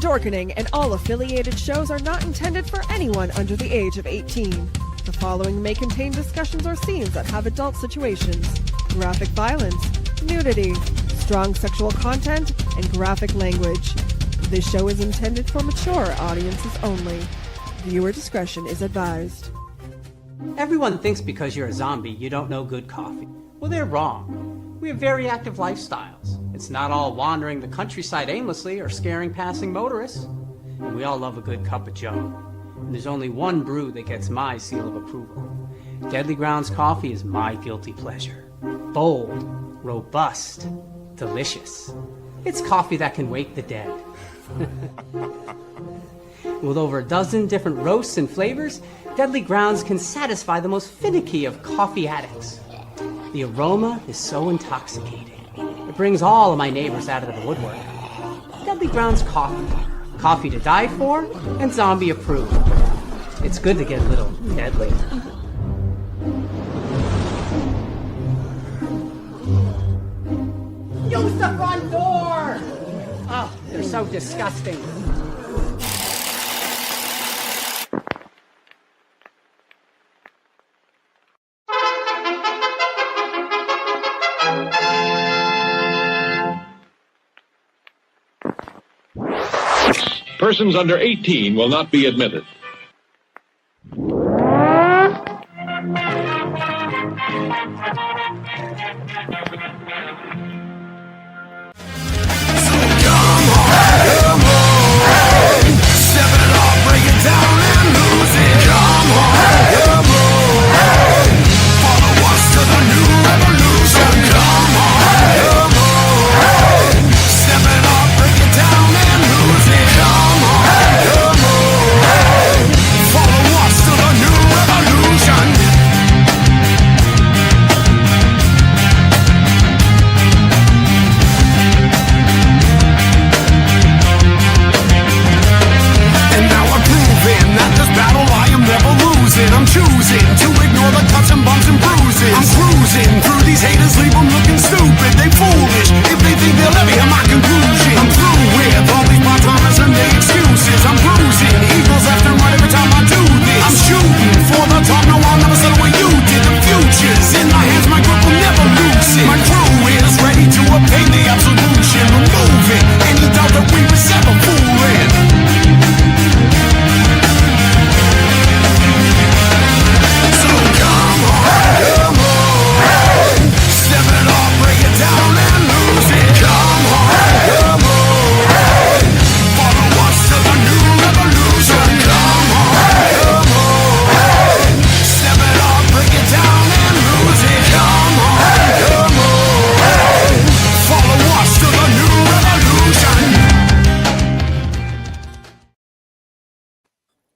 Dorkening and all affiliated shows are not intended for anyone under the age of 18. The following may contain discussions or scenes that have adult situations, graphic violence, nudity, strong sexual content, and graphic language. This show is intended for mature audiences only. Viewer discretion is advised. Everyone thinks because you're a zombie, you don't know good coffee. Well, they're wrong. We have very active lifestyles. It's not all wandering the countryside aimlessly or scaring passing motorists. And we all love a good cup of joe. And there's only one brew that gets my seal of approval. Deadly Grounds coffee is my guilty pleasure. Bold, robust, delicious. It's coffee that can wake the dead. With over a dozen different roasts and flavors, Deadly Grounds can satisfy the most finicky of coffee addicts. The aroma is so intoxicating. It brings all of my neighbors out of the woodwork. Deadly Grounds coffee. Coffee to die for and zombie approved. It's good to get a little deadly. Use the front door! Oh, they're so disgusting. Persons under 18 will not be admitted. I'm choosing to ignore the cuts and bumps and bruises. I'm cruising through these haters, leave them looking stupid. They foolish if they think they'll ever hear my conclusion. I'm through with all these part-timers and their excuses. I'm bruising eagles left and right every time I do this. I'm shooting for the top, no I'll never settle where you did. The future's in my hands, my grip will never lose it. My crew is ready to obtain the absolution, removing any doubt that we was ever fooling.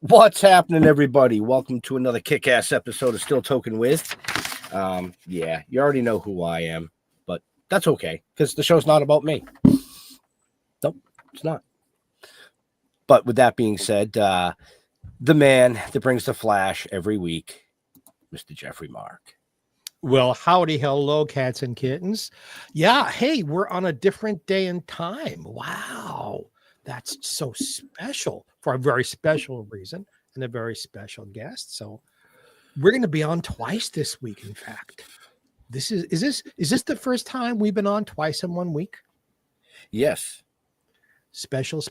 What's happening, everybody? Welcome to another kick-ass episode of Still Toking With. Yeah, you already know who I am, but that's okay, because the show's not about me. Nope, it's not. But with that being said, the man that brings the flash every week, Mr. Jeffrey Mark. Well, howdy, hello, cats and kittens. Yeah, hey, we're on a different day and time. Wow, that's so special for a very special reason and a very special guest. So we're going to be on twice this week. In fact, is this the first time we've been on twice in 1 week? Yes. Special.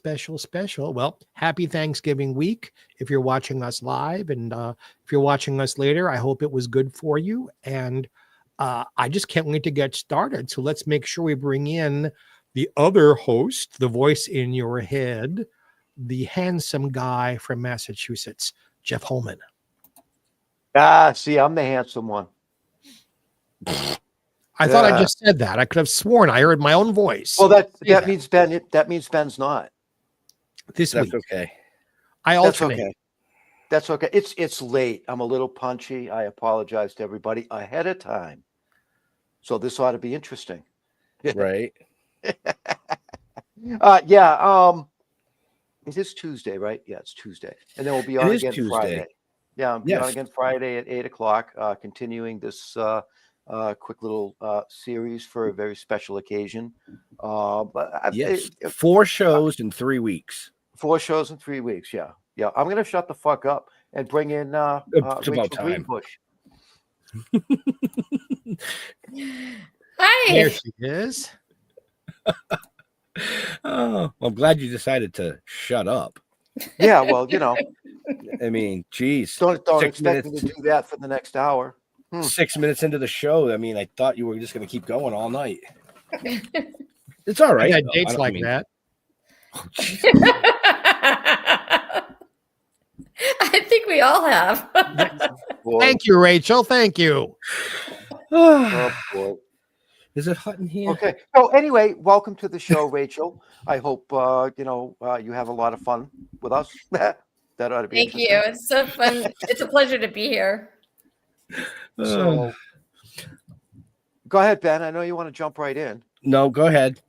Well, happy Thanksgiving week. If you're watching us live and if you're watching us later, I hope it was good for you. And I just can't wait to get started. So let's make sure we bring in the other host, the voice in your head, the handsome guy from Massachusetts, Jeff Holman. See, I'm the handsome one. I thought I just said that. I could have sworn I heard my own voice. Well, that means Ben. That means Ben's not. This week. That's okay. I alternate. That's okay. It's late. I'm a little punchy. I apologize to everybody ahead of time. So this ought to be interesting. Right. It is Tuesday, right? Yeah, it's Tuesday. And then we'll be on again Friday. Yeah, I'll be on again Friday at 8:00, continuing this quick little series for a very special occasion. 4 shows in 3 weeks. 4 shows in 3 weeks. Yeah. Yeah. I'm going to shut the fuck up and bring in it's Rachel about time. Greenbush. Hi. There she is. Oh, I'm glad you decided to shut up. Yeah, well, you know. I mean, geez. Don't expect me to do that for the next hour. 6 minutes into the show, I mean, I thought you were just going to keep going all night. It's all right. I had dates like that. Oh, geez. I think we all have. Thank you, Rachel. Thank you. Oh, boy. Is it hot in here? Okay. So anyway, welcome to the show, Rachel. I hope you have a lot of fun with us. That ought to be Thank you. It's so fun. It's a pleasure to be here. So go ahead, Ben. I know you want to jump right in. No, go ahead.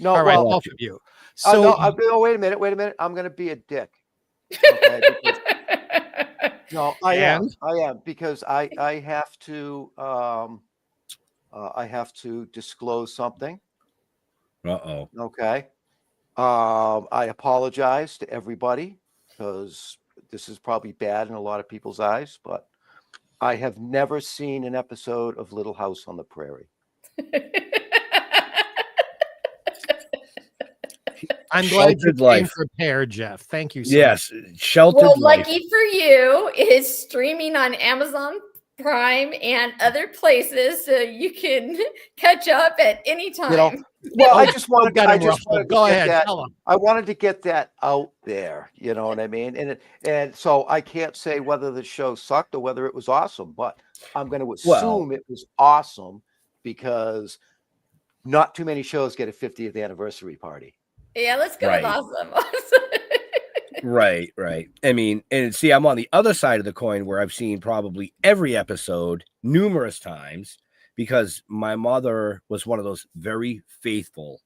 No, all right, well, both of you. So no, wait a minute. I'm going to be a dick. Okay, no, I am because I have to disclose something. Uh-oh. Okay. I apologize to everybody because this is probably bad in a lot of people's eyes, but I have never seen an episode of Little House on the Prairie. I'm glad you Sheltered life. came prepared, Jeff. Thank you so Yes, much. Sheltered Well, life. lucky for you, it's streaming on Amazon Prime and other places, so you can catch up at any time. You know, well, I just wanted Go ahead. that. Tell 'em. I wanted to get that out there. You know what I mean? And so I can't say whether the show sucked or whether it was awesome, but I'm going to assume it was awesome because not too many shows get a 50th anniversary party. Yeah, let's go Right. with awesome. Right. I mean, and see, I'm on the other side of the coin where I've seen probably every episode numerous times because my mother was one of those very faithful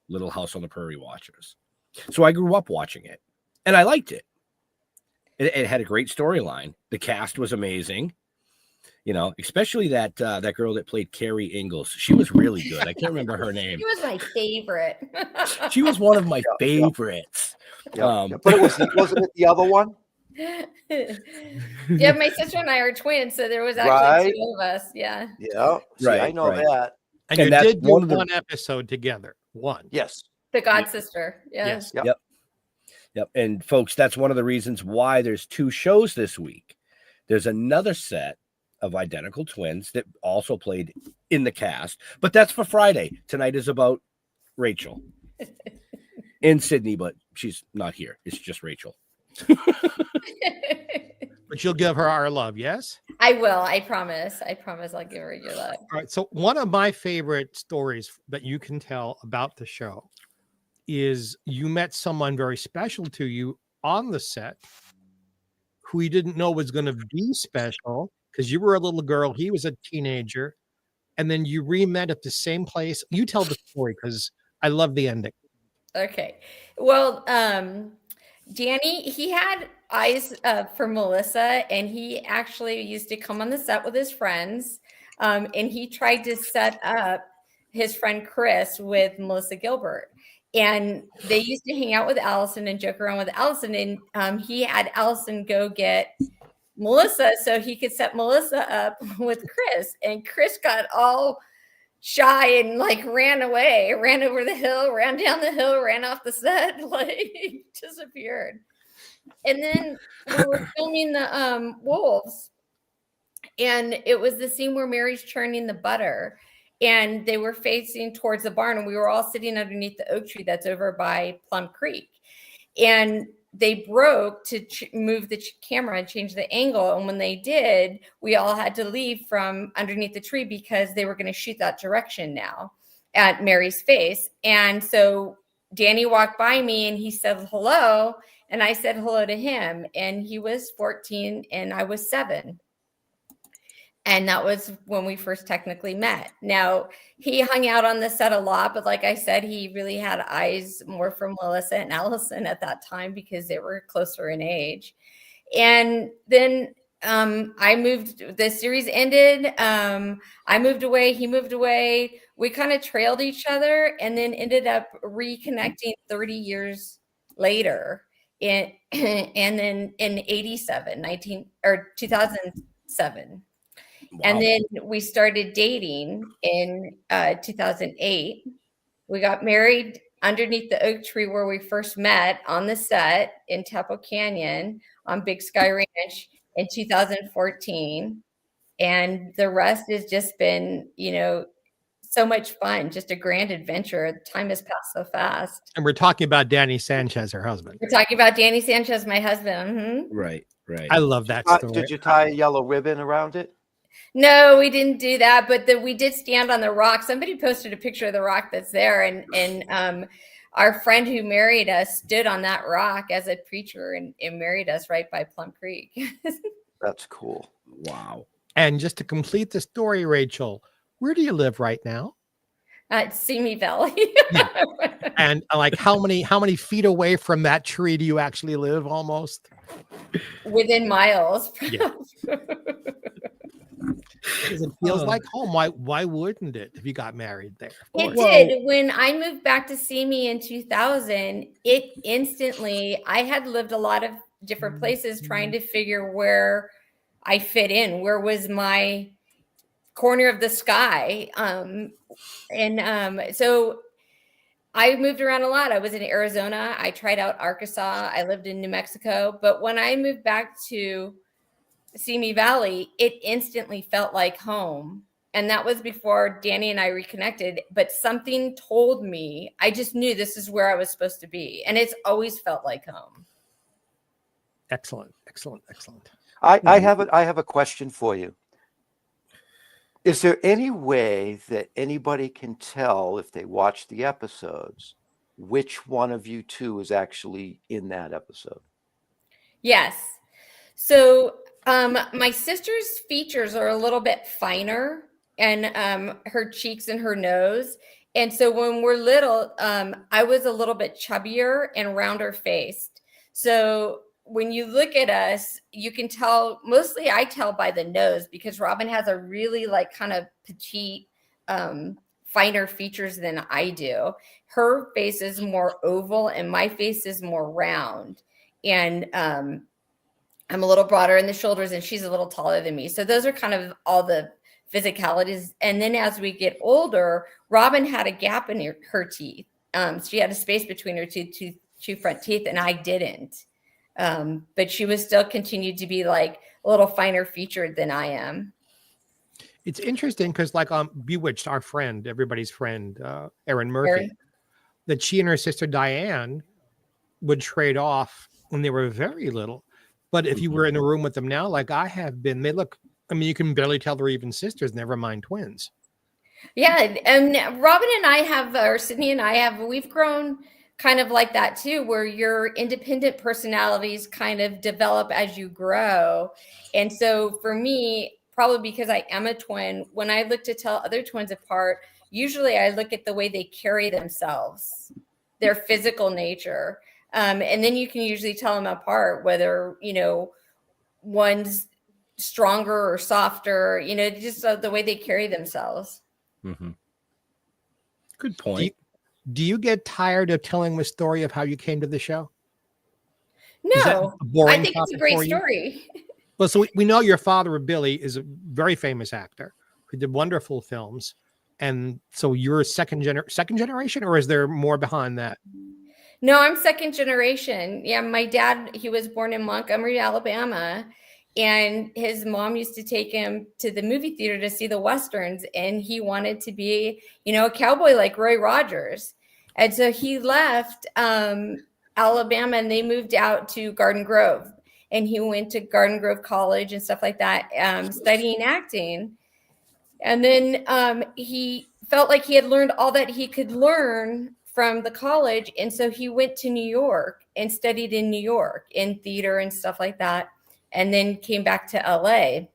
Little House on the Prairie watchers. So I grew up watching it and I liked it. It had a great storyline. The cast was amazing. You know, especially that girl that played Carrie Ingalls. She was really good. I can't remember her name. She was my favorite. She was one of my favorites. Yeah. But wasn't it the other one? Yeah, my sister and I are twins, so there was actually two of us. Yeah. Yeah. See, I know that. And you did do one episode together. One. Yes. The Godsister. Yeah. Yes. Yep. And folks, that's one of the reasons why there's 2 shows this week. There's another set of identical twins that also played in the cast, but that's for Friday. Tonight is about Rachel in Sydney, but she's not here. It's just Rachel. But you'll give her our love, yes? I will. I promise. I'll give her your love. All right. So one of my favorite stories that you can tell about the show is you met someone very special to you on the set who you didn't know was going to be special because you were a little girl, he was a teenager, and then you re-met at the same place. You tell the story because I love the ending. Okay. Well, Danny, he had eyes for Melissa, and he actually used to come on the set with his friends, and he tried to set up his friend Chris with Melissa Gilbert. And they used to hang out with Allison and joke around with Allison, and he had Allison go get Melissa so he could set Melissa up with Chris. And Chris got all shy and like ran away, ran over the hill, ran down the hill, ran off the set, like disappeared. And then we were filming the Wolves, and it was the scene where Mary's churning the butter, and they were facing towards the barn, and we were all sitting underneath the oak tree that's over by Plum Creek. And they broke to move the camera and change the angle. And when they did, we all had to leave from underneath the tree because they were going to shoot that direction now at Mary's face. And so Danny walked by me and he said hello. And I said hello to him. And he was 14 and I was 7. And that was when we first technically met. Now, he hung out on the set a lot, but like I said, he really had eyes more for Melissa and Allison at that time because they were closer in age. And then I moved, the series ended. I moved away, he moved away. We kind of trailed each other and then ended up reconnecting 30 years later in and then in 2007. Wow. And then we started dating in 2008. We got married underneath the oak tree where we first met on the set in Temple Canyon on Big Sky Ranch in 2014. And the rest has just been, so much fun, just a grand adventure. Time has passed so fast. And we're talking about Danny Sanchez, her husband. We're talking about Danny Sanchez, my husband. Mm-hmm. Right. I love that story. Did you tie a yellow ribbon around it? No, we didn't do that, but we did stand on the rock. Somebody posted a picture of the rock that's there, and our friend who married us stood on that rock as a preacher and married us right by Plum Creek. That's cool. Wow. And just to complete the story, Rachel, where do you live right now? At Simi Valley. Yeah. And like how many feet away from that tree do you actually live almost? Within miles. Yeah. Because it feels like home. Why wouldn't it if you got married there? It did. When I moved back to Simi in 2000, I had lived a lot of different places trying to figure where I fit in. Where was my corner of the sky? So I moved around a lot. I was in Arizona. I tried out Arkansas. I lived in New Mexico. But when I moved back to Simi Valley, it instantly felt like home. And that was before Danny and I reconnected. But something told me, I just knew this is where I was supposed to be. And it's always felt like home. Excellent. I have a question for you. Is there any way that anybody can tell if they watch the episodes which one of you two is actually in that episode? Yes. So my sister's features are a little bit finer, and her cheeks and her nose. And so when we're little, I was a little bit chubbier and rounder faced. So when you look at us, you can tell, mostly I tell by the nose, because Robyn has a really like kind of petite, finer features than I do. Her face is more oval and my face is more round. And I'm a little broader in the shoulders and she's a little taller than me. So those are kind of all the physicalities. And then as we get older, Robyn had a gap in her teeth. She had a space between her two front teeth, and I didn't. But she was still continued to be like a little finer featured than I am. It's interesting because like Bewitched, our friend, everybody's friend, Erin Murphy, Carrie? that she and her sister Diane would trade off when they were very little. But if you were in a room with them now, like I have been, they look, I mean, you can barely tell they're even sisters, never mind twins. Yeah. And Robyn and I have, or Sydney and I have, we've grown kind of like that too, where your independent personalities kind of develop as you grow. And so for me, probably because I am a twin, when I look to tell other twins apart, usually I look at the way they carry themselves, their physical nature. And then you can usually tell them apart, whether, one's stronger or softer, just the way they carry themselves. Mm-hmm. Good point. Do you get tired of telling the story of how you came to the show? No, I think it's a great story. Well, so we know your father, Billy, is a very famous actor who did wonderful films. And so you're second generation, or is there more behind that? No, I'm second generation. Yeah, my dad, he was born in Montgomery, Alabama, and his mom used to take him to the movie theater to see the Westerns, and he wanted to be, a cowboy like Roy Rogers. And so he left Alabama, and they moved out to Garden Grove, and he went to Garden Grove College and stuff like that, studying acting. And then he felt like he had learned all that he could learn from the college. And so he went to New York and studied in New York in theater and stuff like that. And then came back to LA.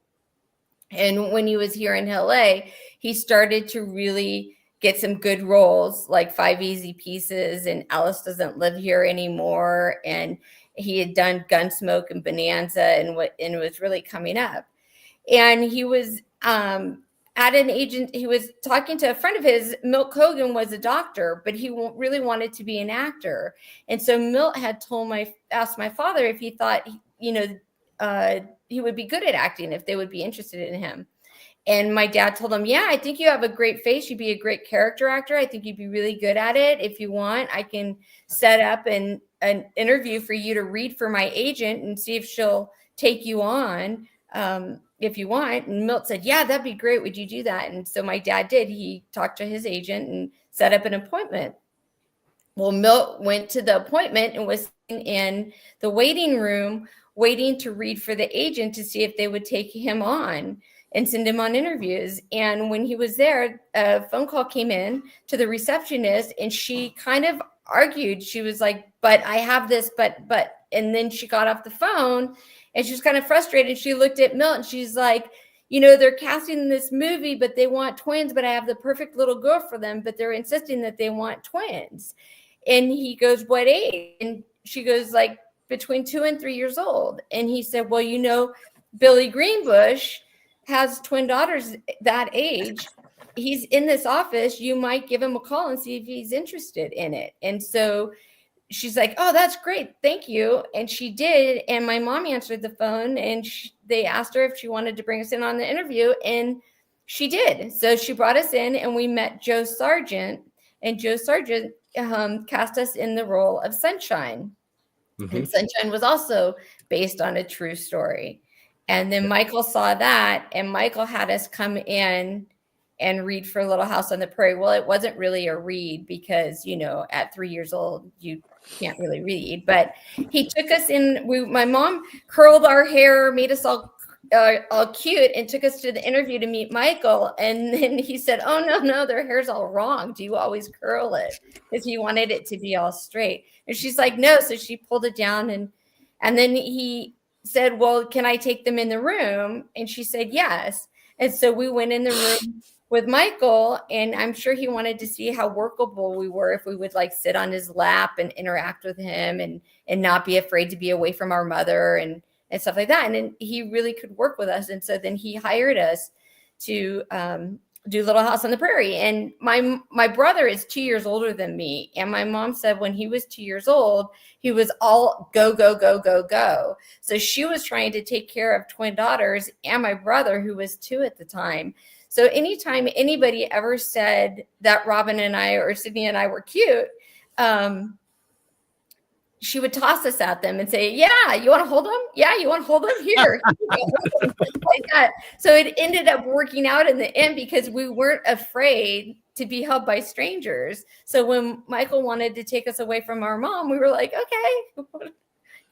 And when he was here in LA, he started to really get some good roles, like 5 Easy Pieces and Alice Doesn't Live Here Anymore. And he had done Gunsmoke and Bonanza and was really coming up. And he was had an agent. He was talking to a friend of his. Milt Cogan was a doctor, but he really wanted to be an actor. And so Milt had asked my father if he thought, he would be good at acting, if they would be interested in him. And my dad told him, yeah, I think you have a great face. You'd be a great character actor. I think you'd be really good at it. If you want, I can set up an interview for you to read for my agent and see if she'll take you on. If you want. And Milt said, yeah, that'd be great. Would you do that? And so my dad did. He talked to his agent and set up an appointment. Well, Milt went to the appointment and was in the waiting room waiting to read for the agent to see if they would take him on and send him on interviews. And when he was there, a phone call came in to the receptionist, and she kind of argued. She was like, but I have this, but, and then she got off the phone. And she was kind of frustrated. She looked at Milt and she's like, they're casting this movie, but they want twins, but I have the perfect little girl for them, but they're insisting that they want twins. And he goes, what age? And she goes, like, between 2 and 3 years old. And he said, well, Billy Greenbush has twin daughters that age. He's in this office. You might give him a call and see if he's interested in it. And so she's like, oh, that's great. Thank you. And she did. And my mom answered the phone, and they asked her if she wanted to bring us in on the interview. And she did. So she brought us in, and we met Joe Sargent, and Joe Sargent cast us in the role of Sunshine. Mm-hmm. And Sunshine was also based on a true story. And then Michael saw that, and Michael had us come in and read for Little House on the Prairie. Well, it wasn't really a read because, at 3 years old, you can't really read, but he took us in. My mom curled our hair, made us all cute, and took us to the interview to meet Michael. And then he said, oh, no, their hair's all wrong. Do you always curl it? Because he wanted it to be all straight. And she's like, no. So she pulled it down, and then he said, well, can I take them in the room? And she said, yes. And so we went in the room with Michael, and I'm sure he wanted to see how workable we were, if we would like sit on his lap and interact with him and not be afraid to be away from our mother and stuff like that. And then he really could work with us. And so then he hired us to do Little House on the Prairie. And my brother is 2 years older than me. And my mom said when he was 2 years old, he was all go, go, go, go, go. So she was trying to take care of twin daughters and my brother, who was 2 at the time. So anytime anybody ever said that Robyn and I or Sidney and I were cute, she would toss us at them and say, yeah, you want to hold them? Yeah, you want to hold them? Here. Like that. So it ended up working out in the end because we weren't afraid to be held by strangers. So when Michael wanted to take us away from our mom, we were like, okay,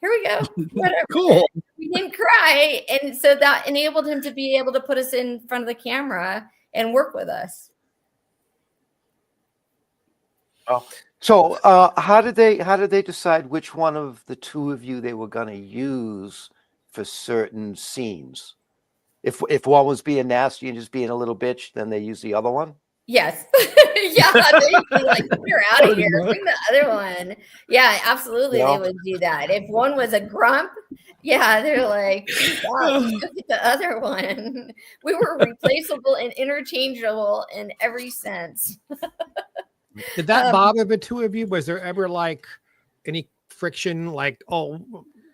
here we go. Whatever. Cool. We didn't cry. And so that enabled him to be able to put us in front of the camera and work with us. Oh, so how did they decide which one of the two of you they were going to use for certain scenes? If one was being nasty and just being a little bitch, then they use the other one? Yes. Yeah. They'd be like, you're out of here. Bring the other one. Yeah, absolutely. Yeah. They would do that. If one was a grump, yeah, they're like, get the other one. We were replaceable and interchangeable in every sense. Did that bother the two of you? Was there ever like any friction? Like, oh,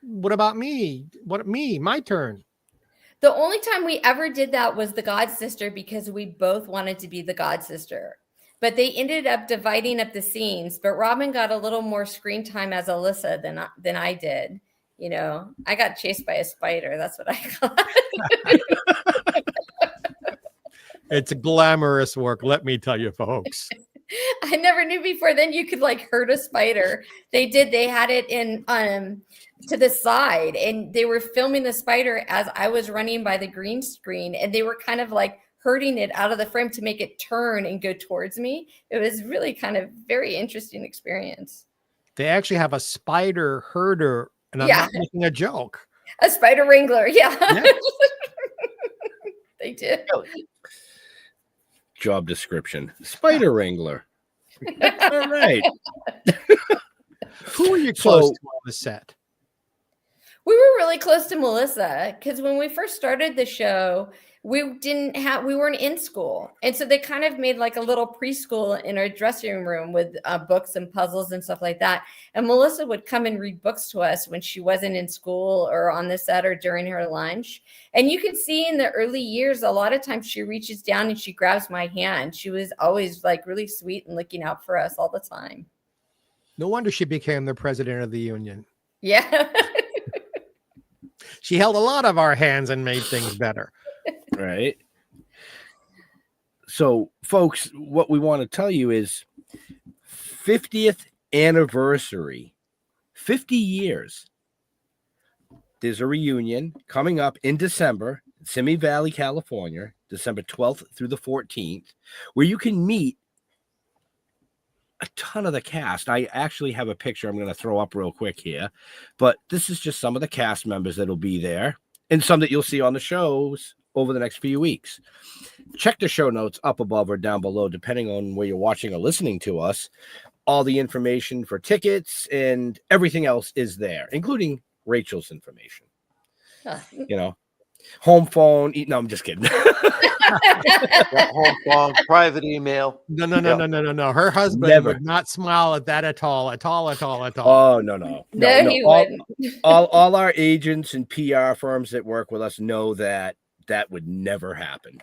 what about me? My turn. The only time we ever did that was the Godsister, because we both wanted to be the Godsister. But they ended up dividing up the scenes. But Robyn got a little more screen time as Alyssa than I did. You know, I got chased by a spider. That's what I got. It's glamorous work, let me tell you, folks. I never knew before then you could like hurt a spider. They did. They had it in to the side, and they were filming the spider as I was running by the green screen, and they were kind of like hurting it out of the frame to make it turn and go towards me. It was really kind of very interesting experience. They actually have a spider herder, and I'm not making a joke. A spider wrangler, yeah. They did. Job description: spider wrangler. All right. Who are you close to on the set? We were really close to Melissa, because when we first started the show, we weren't in school. And so they kind of made like a little preschool in our dressing room with books and puzzles and stuff like that. And Melissa would come and read books to us when she wasn't in school or on the set or during her lunch. And you can see in the early years, a lot of times she reaches down and she grabs my hand. She was always like really sweet and looking out for us all the time. No wonder she became the president of the union. Yeah. She held a lot of our hands and made things better. Right. So, folks, what we want to tell you is 50th anniversary, 50 years. There's a reunion coming up in December, Simi Valley, California, December 12th through the 14th, where you can meet a ton of the cast. I actually have a picture I'm going to throw up real quick here, but this is just some of the cast members that'll be there and some that you'll see on the shows over the next few weeks. Check the show notes up above or down below, depending on where you're watching or listening to us. All the information for tickets and everything else is there, including Rachel's information. You know, home phone. No, I'm just kidding. Home phone, private email. No. Her husband Never. would not smile at that at all. Oh, no. He wouldn't. all our agents and PR firms that work with us know that would never happen.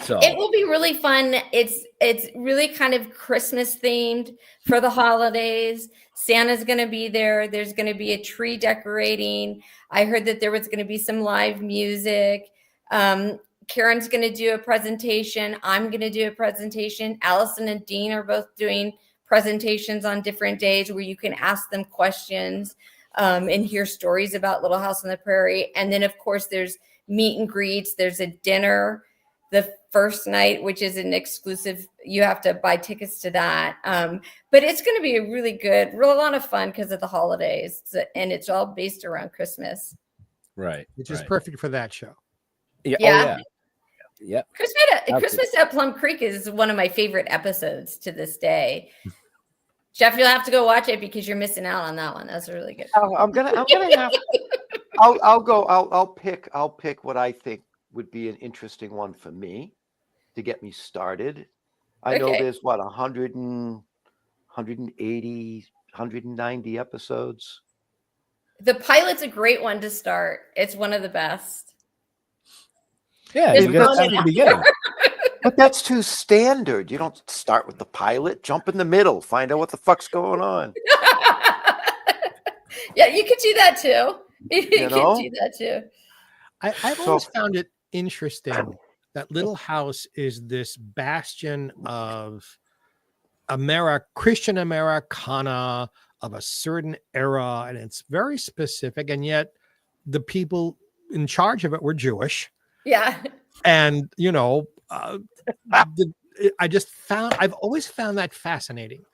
So it will be really fun. It's really kind of Christmas themed for the holidays. Santa's going to be there. There's going to be a tree decorating. I heard that there was going to be some live music. Karen's going to do a presentation. I'm going to do a presentation. Allison and Dean are both doing presentations on different days where you can ask them questions and hear stories about Little House on the Prairie. And then, of course, there's meet and greets. There's a dinner the first night, which is an exclusive. You have to buy tickets to that. But it's going to be a really good, real lot of fun because of the holidays. And it's all based around Christmas. right. Which is perfect for that show. Yeah. Yeah. Oh, yeah. Yep. Christmas at Plum Creek is one of my favorite episodes to this day. Jeff, you'll have to go watch it because you're missing out on that one. That's really good. I'm gonna have. I'll pick what I think would be an interesting one for me to get me started. I know there's 180, 190 episodes. The pilot's a great one to start. It's one of the best. Yeah, you got to the beginning. But that's too standard. You don't start with the pilot, jump in the middle, find out what the fuck's going on. Yeah, you could do that too. You could do that too. I've always found it interesting that Little House is this bastion of Christian Americana of a certain era, and it's very specific, and yet the people in charge of it were Jewish. Yeah. And, I've always found that fascinating.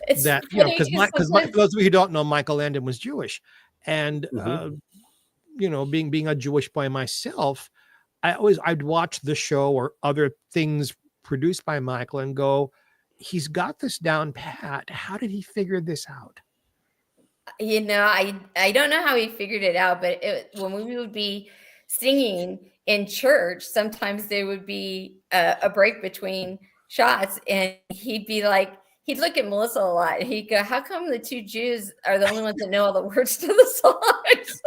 It's that, because those of you who don't know, Michael Landon was Jewish. And, being a Jewish boy myself, I'd watch the show or other things produced by Michael and go, he's got this down pat. How did he figure this out? I don't know how he figured it out, but when we would be singing in church, sometimes there would be a break between shots, and he'd look at Melissa a lot. He'd go, "How come the two Jews are the only ones that know all the words to the songs?"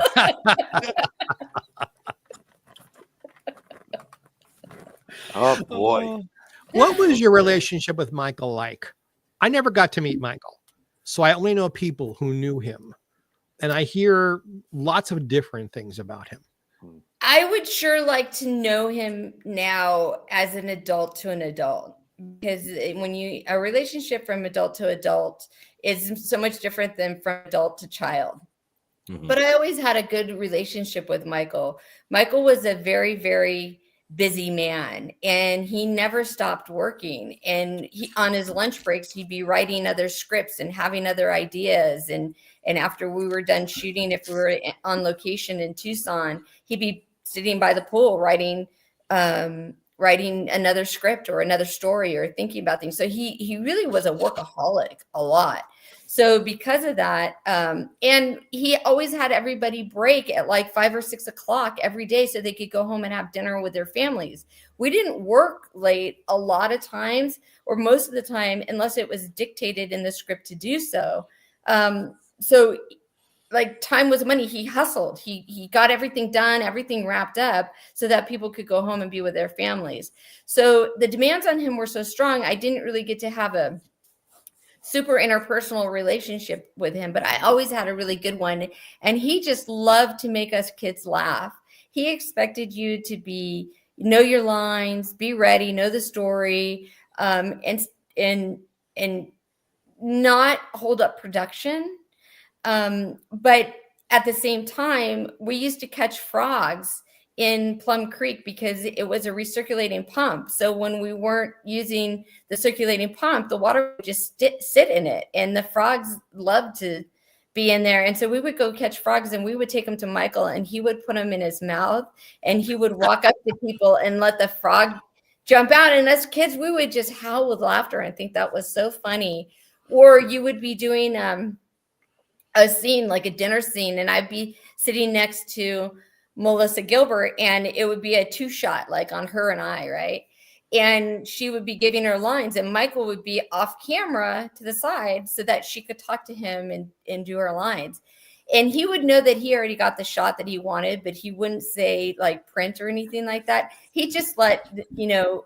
Oh boy. What was your relationship with Michael like? I never got to meet Michael, so I only know people who knew him, and I hear lots of different things about him. I would sure like to know him now as an adult to an adult, because when a relationship from adult to adult is so much different than from adult to child. Mm-hmm. But I always had a good relationship with Michael. Michael was a very, very busy man, and he never stopped working. And on his lunch breaks, he'd be writing other scripts and having other ideas. And after we were done shooting, if we were on location in Tucson, he'd be sitting by the pool writing another script or another story or thinking about things. So he really was a workaholic a lot. So because of that, and he always had everybody break at like 5 or 6 o'clock every day so they could go home and have dinner with their families. We didn't work late a lot of times, or most of the time, unless it was dictated in the script to do so. So like time was money. He hustled. He got everything done, everything wrapped up so that people could go home and be with their families. So the demands on him were so strong. I didn't really get to have a super interpersonal relationship with him, but I always had a really good one. And he just loved to make us kids laugh. He expected you to know your lines, be ready, know the story, and not hold up production. But at the same time, we used to catch frogs in Plum Creek because it was a recirculating pump. So when we weren't using the circulating pump, the water would just sit in it, and the frogs loved to be in there. And so we would go catch frogs, and we would take them to Michael, and he would put them in his mouth, and he would walk up to people and let the frog jump out. And as kids, we would just howl with laughter and think that was so funny. Or you would be doing a scene, like a dinner scene, and I'd be sitting next to Melissa Gilbert, and it would be a 2-shot, like on her and I, right? And she would be giving her lines, and Michael would be off camera to the side so that she could talk to him and do her lines. And he would know that he already got the shot that he wanted, but he wouldn't say like print or anything like that. He just let,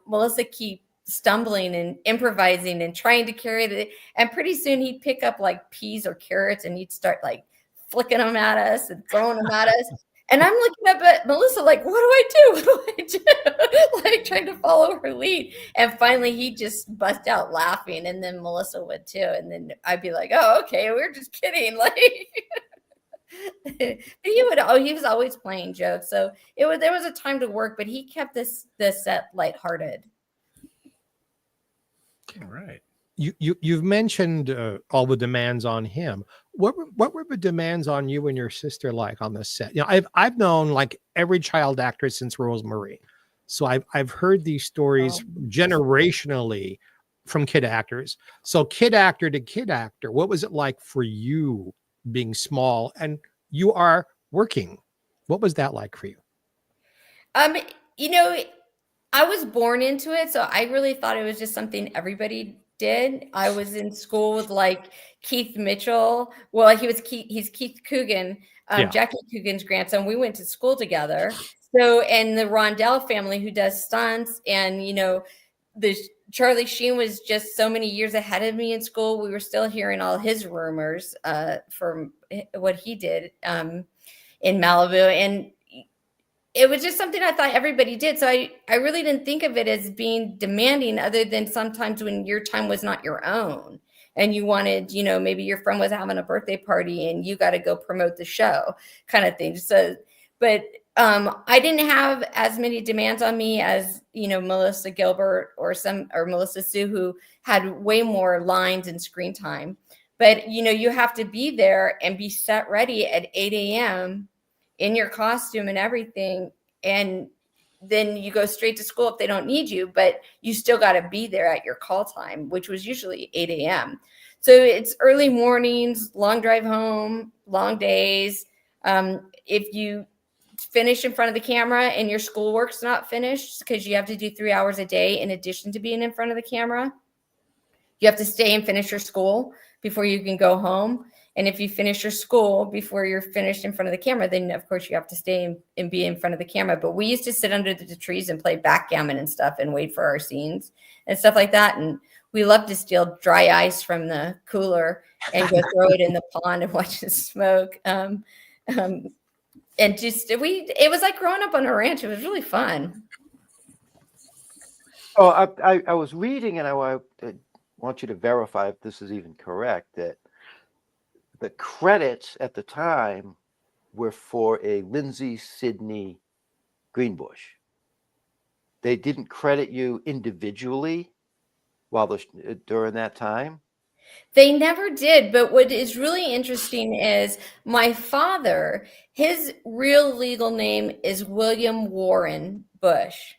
Melissa keep stumbling and improvising and trying to carry the, and pretty soon he'd pick up like peas or carrots and he'd start like flicking them at us and throwing them at us. And I'm looking up at Melissa like, what do I do? What do I do? Like trying to follow her lead. And finally he just bust out laughing, and then Melissa would too. And then I'd be like, oh, okay, we're just kidding. Like he was always playing jokes. So there was a time to work, but he kept this set lighthearted. All right. You've mentioned all the demands on him. What were the demands on you and your sister like on the set? I've known like every child actor since Rosemary, so I've heard these stories generationally from kid actors. So kid actor to kid actor, what was it like for you being small and you are working? What was that like for you? I was born into it, so I really thought it was just something everybody did. I was in school with like Keith Mitchell. Well, he's Keith Coogan, Jackie Coogan's grandson. We went to school together. So, and the Rondell family who does stunts, and the Charlie Sheen was just so many years ahead of me in school. We were still hearing all his rumors from what he did in Malibu, and it was just something I thought everybody did. So I really didn't think of it as being demanding, other than sometimes when your time was not your own and you wanted, maybe your friend was having a birthday party and you got to go promote the show kind of thing. So, but I didn't have as many demands on me as, Melissa Gilbert or Melissa Sue, who had way more lines and screen time. But, you have to be there and be set ready at 8 a.m. in your costume and everything. And then you go straight to school if they don't need you, but you still got to be there at your call time, which was usually 8 a.m. So it's early mornings, long drive home, long days. If you finish in front of the camera and your schoolwork's not finished, because you have to do 3 hours a day in addition to being in front of the camera, you have to stay and finish your school before you can go home. And if you finish your school before you're finished in front of the camera, then of course you have to stay and be in front of the camera. But we used to sit under the trees and play backgammon and stuff and wait for our scenes and stuff like that. And we loved to steal dry ice from the cooler and go throw it in the pond and watch it smoke. And it was like growing up on a ranch. It was really fun. Oh, I was reading, and I want you to verify if this is even correct, that the credits at the time were for a Lindsay Sidney Greenbush. They didn't credit you individually during that time? They never did. But what is really interesting is my father, his real legal name is William Warren Bush,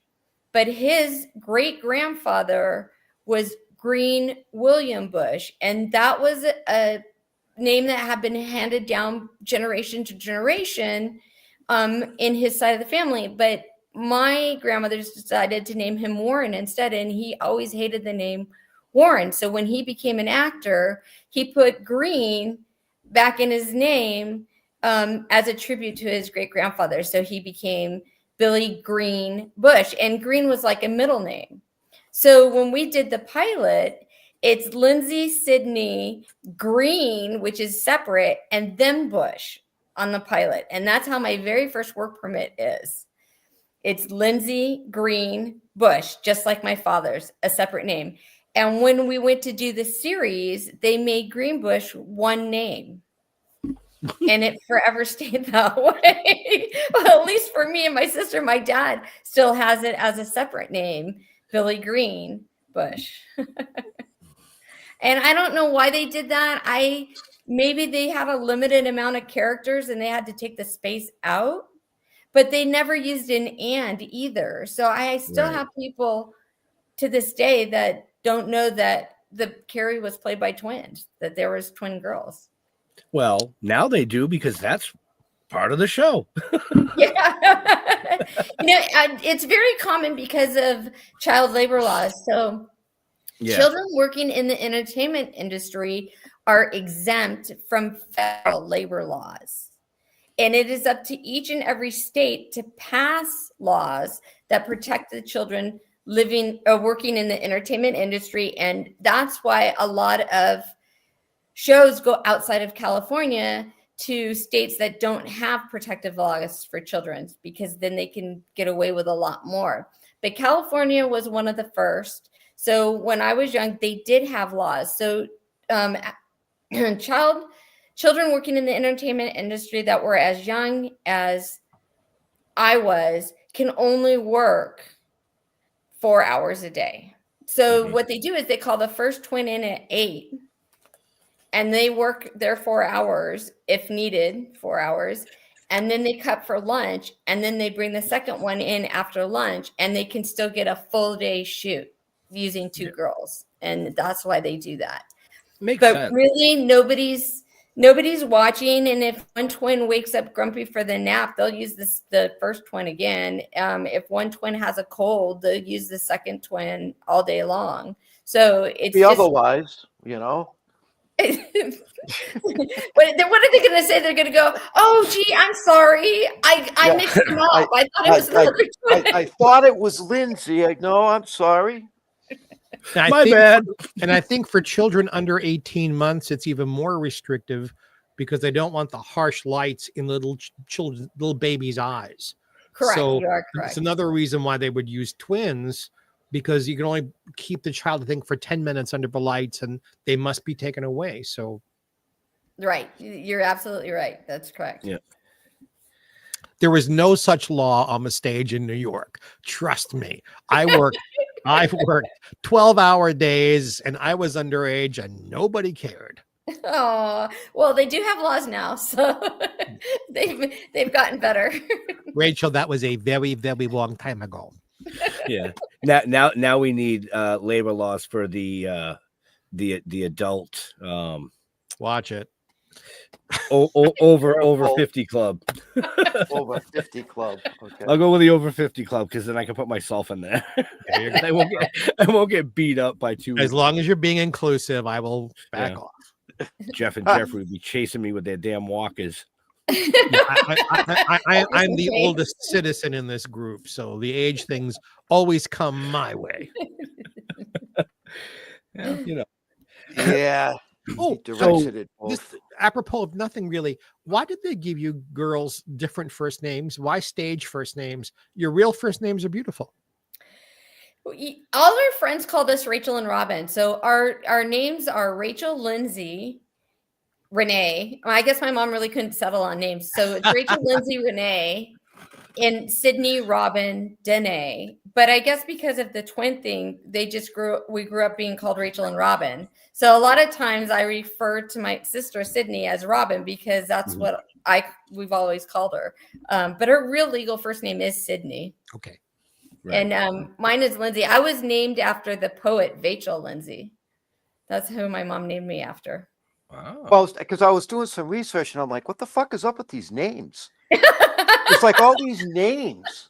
but his great grandfather was Green William Bush. And that was name that had been handed down generation to generation in his side of the family. But my grandmother's decided to name him Warren instead, and he always hated the name Warren. So when he became an actor, he put Green back in his name as a tribute to his great grandfather. So he became Billy Greenbush, and Green was like a middle name. So when we did the pilot, it's Lindsay Sidney Green, which is separate, and then Bush on the pilot. And that's how my very first work permit is. It's Lindsay Green Bush, just like my father's, a separate name. And when we went to do the series, they made Greenbush one name. And it forever stayed that way. Well, at least for me and my sister, my dad still has it as a separate name, Billy Greenbush. And I don't know why they did that. Maybe they had a limited amount of characters and they had to take the space out, but they never used an and either. So I still have people to this day that don't know that the Carrie was played by twins, that there was twin girls. Well, now they do, because that's part of the show. Yeah. It's very common because of child labor laws. So children working in the entertainment industry are exempt from federal labor laws. And it is up to each and every state to pass laws that protect the children living or working in the entertainment industry. And that's why a lot of shows go outside of California to states that don't have protective laws for children, because then they can get away with a lot more. But California was one of the first. So when I was young, they did have laws. So children working in the entertainment industry that were as young as I was can only work 4 hours a day. So what they do is they call the first twin in at 8, and they work their 4 hours if needed, 4 hours. And then they cut for lunch, and then they bring the second one in after lunch, and they can still get a full day shoot using 2 girls. And that's why they do that. Makes but sense. Really, nobody's watching. And if one twin wakes up grumpy for the nap, they'll use the first twin again. If one twin has a cold, they'll use the second twin all day long. So it's otherwise, you know. What are they going to say? They're going to go, "Oh, gee, I'm sorry. I mixed them up. I thought it was another twin." I thought it was Lindsay. No, I'm sorry. My bad. And I think for children under 18 months, it's even more restrictive because they don't want the harsh lights in little babies' eyes. Correct. So you are correct. It's another reason why they would use twins, because you can only keep the child, I think, for 10 minutes under the lights, and they must be taken away. So, right. You're absolutely right. That's correct. Yeah. There was no such law on the stage in New York. Trust me. I've worked 12-hour days, and I was underage, and nobody cared. Oh, well, they do have laws now, so they've gotten better. Rachel, that was a very, very long time ago. Yeah. Now we need labor laws for the adult Watch it. over 50 club. Over 50 club. Okay. I'll go with the over 50 club, because then I can put myself in there. I won't get beat up by 2. As long as you're being inclusive, I will back off. Jeff and Jeffrey would be chasing me with their damn walkers. I'm the oldest citizen in this group, so the age things always come my way. Yeah. Yeah. Oh, directed it both. This, apropos of nothing really, why did they give you girls different first names? Why stage first names? Your real first names are beautiful. All our friends called us Rachel and Robyn. So our names are Rachel, Lindsay, Rene. I guess my mom really couldn't settle on names. So it's Rachel, Lindsay, Rene, and Sidney, Robyn, Danae. But I guess because of the twin thing, we grew up being called Rachel and Robyn. So a lot of times I refer to my sister Sidney as Robyn, because that's what we've always called her. But her real legal first name is Sidney. Okay. Right. And mine is Lindsay. I was named after the poet Rachel Lindsay. That's who my mom named me after. Wow. Well, because I was doing some research and I'm like, what the fuck is up with these names? It's like all these names.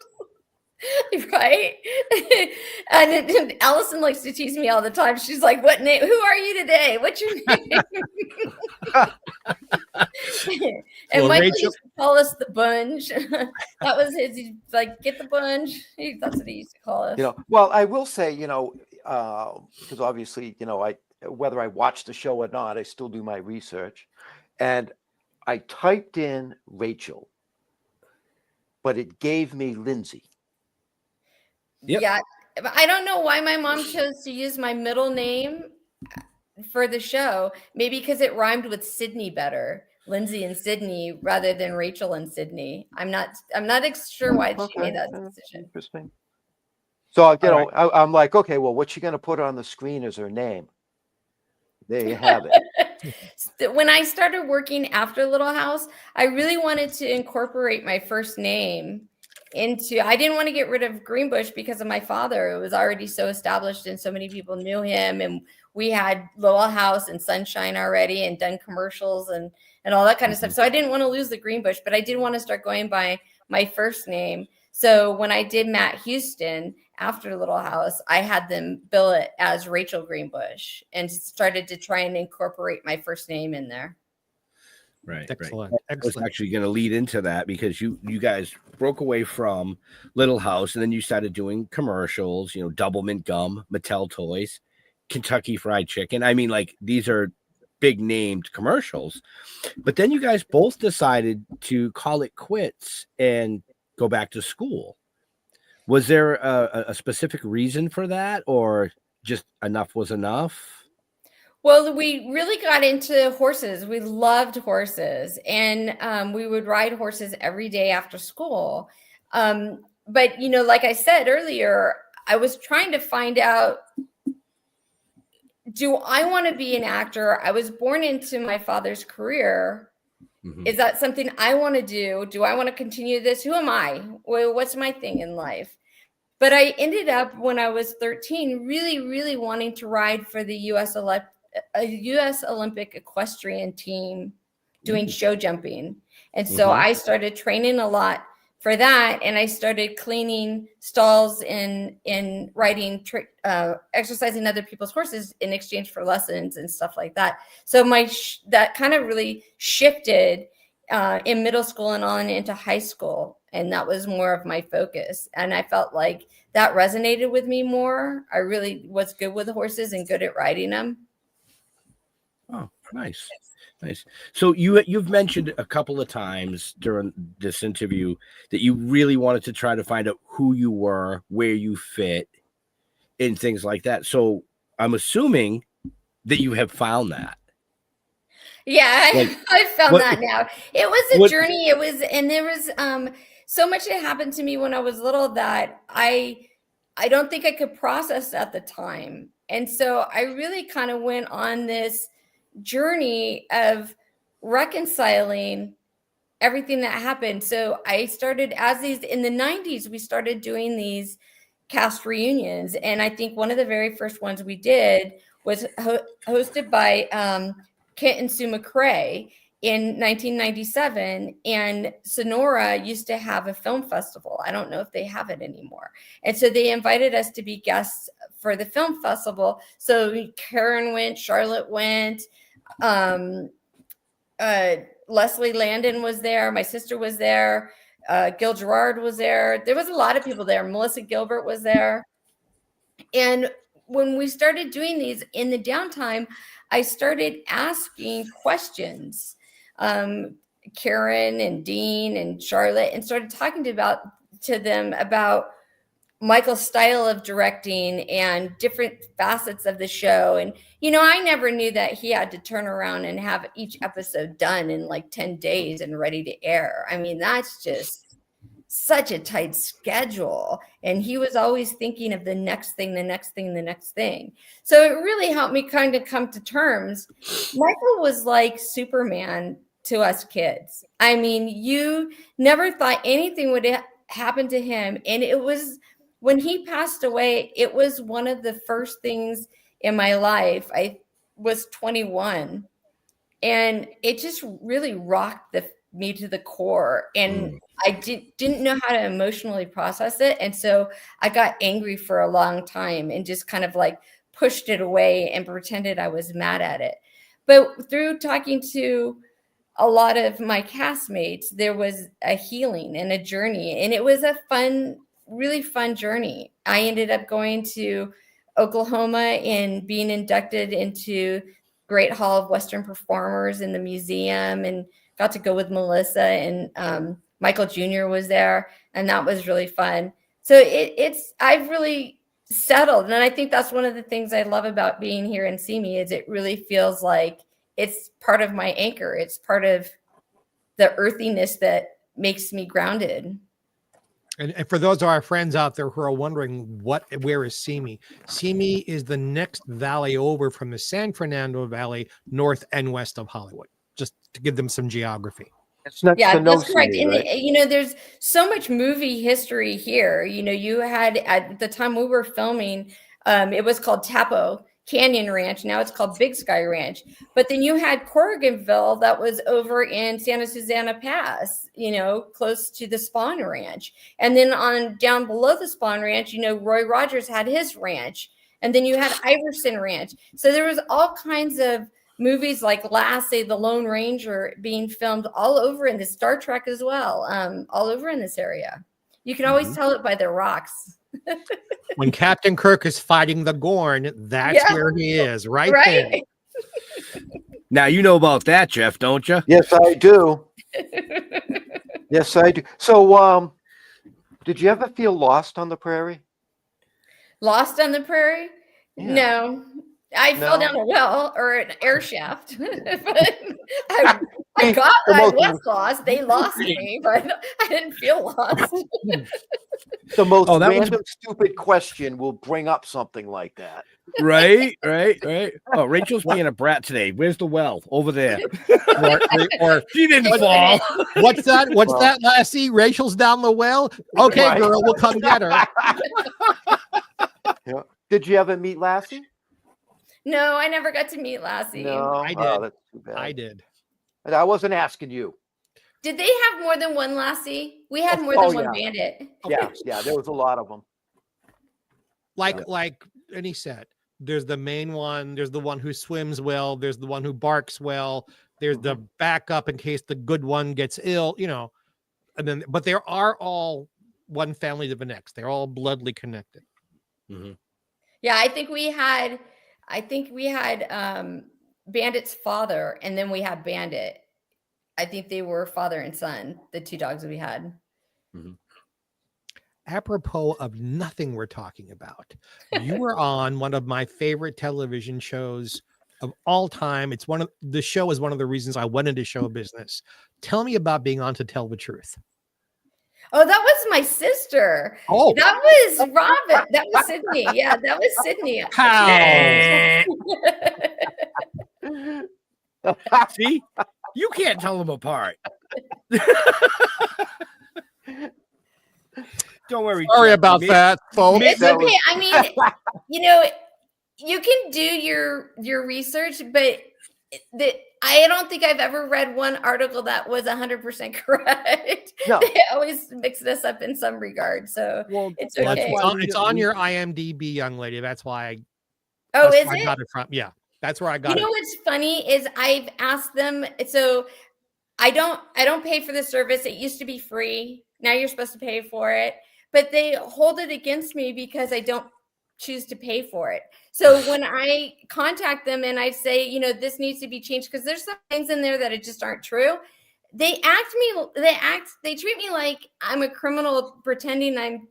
Right? And Allison likes to tease me all the time. She's like, "What name? Who are you today? What's your name?" And Well, Michael Rachel- used to call us the bunch. That was his. He's like, "Get the bunch." That's what he used to call us. Well, I will say, because obviously, whether I watch the show or not, I still do my research. And I typed in Rachel, but it gave me Lindsay. Yep. Yeah, I don't know why my mom chose to use my middle name for the show. Maybe because it rhymed with Sydney better, Lindsay and Sydney, rather than Rachel and Sydney. I'm not sure why she made that decision. Interesting. So, right. I'm like, okay, well, what's she going to put on the screen as her name? There you have it. When I started working after Little House, I really wanted to incorporate my first name into, I didn't want to get rid of Greenbush because of my father. It was already so established and so many people knew him, and we had Little House and Sunshine already and done commercials and all that kind of stuff. So I didn't want to lose the Greenbush, but I did want to start going by my first name. So when I did Matt Houston after Little House, I had them bill it as Rachel Greenbush and started to try and incorporate my first name in there. Right. Excellent. I was actually going to lead into that because you guys broke away from Little House and then you started doing commercials, Double Mint Gum, Mattel Toys, Kentucky Fried Chicken. I mean, like, these are big named commercials, but then you guys both decided to call it quits and go back to school. Was there a specific reason for that, or just enough was enough? Well, we really got into horses. We loved horses, and we would ride horses every day after school. But, like I said earlier, I was trying to find out, do I want to be an actor? I was born into my father's career. Mm-hmm. Is that something I want to do? Do I want to continue this? Who am I? Well, what's my thing in life? But I ended up, when I was 13, really, really wanting to ride for the U.S. Olympic equestrian team doing show jumping. And so I started training a lot for that. And I started cleaning stalls and riding, exercising other people's horses in exchange for lessons and stuff like that. So that kind of really shifted in middle school and on into high school. And that was more of my focus. And I felt like that resonated with me more. I really was good with horses and good at riding them. Oh, nice. So you've mentioned a couple of times during this interview that you really wanted to try to find out who you were, where you fit, and things like that. So I'm assuming that you have found that. Yeah, I found that now. It was a journey. There was so much that happened to me when I was little that I don't think I could process at the time. And so I really kind of went on this journey of reconciling everything that happened. So I started in the 90s, we started doing these cast reunions. And I think one of the very first ones we did was hosted by Kent and Sue McRae in 1997. And Sonora used to have a film festival. I don't know if they have it anymore. And so they invited us to be guests for the film festival. So Karen went, Charlotte went, Leslie Landon was there. My sister was there. Gil Gerard was there. There was a lot of people there. Melissa Gilbert was there. And when we started doing these in the downtime, I started asking questions. Karen and Dean and Charlotte, and started talking to them about Michael's style of directing and different facets of the show. And, I never knew that he had to turn around and have each episode done in like 10 days and ready to air. I mean, that's just such a tight schedule. And he was always thinking of the next thing. So it really helped me kind of come to terms. Michael was like Superman to us kids. I mean, you never thought anything would happen to him. And it was, when he passed away, it was one of the first things in my life. I was 21 and it just really rocked me to the core. And I didn't know how to emotionally process it. And so I got angry for a long time and just kind of like pushed it away and pretended I was mad at it. But through talking to a lot of my castmates, there was a healing and a journey, and it was a really fun journey. I ended up going to Oklahoma and being inducted into Great Hall of Western Performers in the museum, and got to go with Melissa, and Michael Jr. was there, and that was really fun. So I've really settled, and I think that's one of the things I love about being here in Simi is it really feels like it's part of my anchor. It's part of the earthiness that makes me grounded. And for those of our friends out there who are wondering where is Simi? Simi is the next valley over from the San Fernando Valley, north and west of Hollywood, just to give them some geography. It's next to no that's correct. Simi, right? And there's so much movie history here. You had, at the time we were filming, it was called Tapo Canyon Ranch. Now it's called Big Sky Ranch. But then you had Corriganville that was over in Santa Susana Pass, close to the Spawn Ranch. And then on down below the Spawn Ranch, Roy Rogers had his ranch. And then you had Iverson Ranch. So there was all kinds of movies like Lassie, The Lone Ranger being filmed all over in the Star Trek as well, all over in this area. You can always tell it by the rocks. When Captain Kirk is fighting the Gorn, that's where he is, right there. Now, you know about that, Jeff, don't you? Yes, I do. Yes, I do. So, did you ever feel lost on the prairie? Lost on the prairie? Yeah. No. I fell down a well or an air shaft. But I was lost. They lost me, but I didn't feel lost. The most random, stupid question will bring up something like that. Right. Oh, Rachel's being a brat today. Where's the well? Over there. or she didn't fall. What's that? What's that, Lassie? Rachel's down the well? Okay, Right. girl, we'll come get her. Yeah. Did you ever meet Lassie? No, I never got to meet Lassie. No, I did. Oh, that's too bad. I did. And I wasn't asking you. Did they have more than one Lassie? We had more than one bandit. Yeah, there was a lot of them. Like Annie said, there's the main one, there's the one who swims well, there's the one who barks well, there's the backup in case the good one gets ill, and then, but they are all one family to the next. They're all bloodly connected. Mm-hmm. Yeah, I think we had Bandit's father, and then we had Bandit. I think they were father and son, the two dogs that we had. Mm-hmm. Apropos of nothing we're talking about, you were on one of my favorite television shows of all time. The show is one of the reasons I went into show business. Tell me about being on To Tell the Truth. Oh, that was my sister. Oh, that was Robyn. That was Sydney. Yeah, that was Sydney. How? See, you can't tell them apart. Don't worry. Sorry about that, folks. It's okay. I mean, you can do your research, but I don't think I've ever read one article that was 100% correct. No. They always mix this up in some regard, so it's okay. It's on your IMDb, young lady. That's why. Is it? I got it from. Yeah, that's where I got it. What's funny is I've asked them. So I don't pay for the service. It used to be free. Now you're supposed to pay for it, but they hold it against me because I don't choose to pay for it. So when I contact them and I say, this needs to be changed because there's some things in there that just aren't true, they treat me like I'm a criminal pretending I'm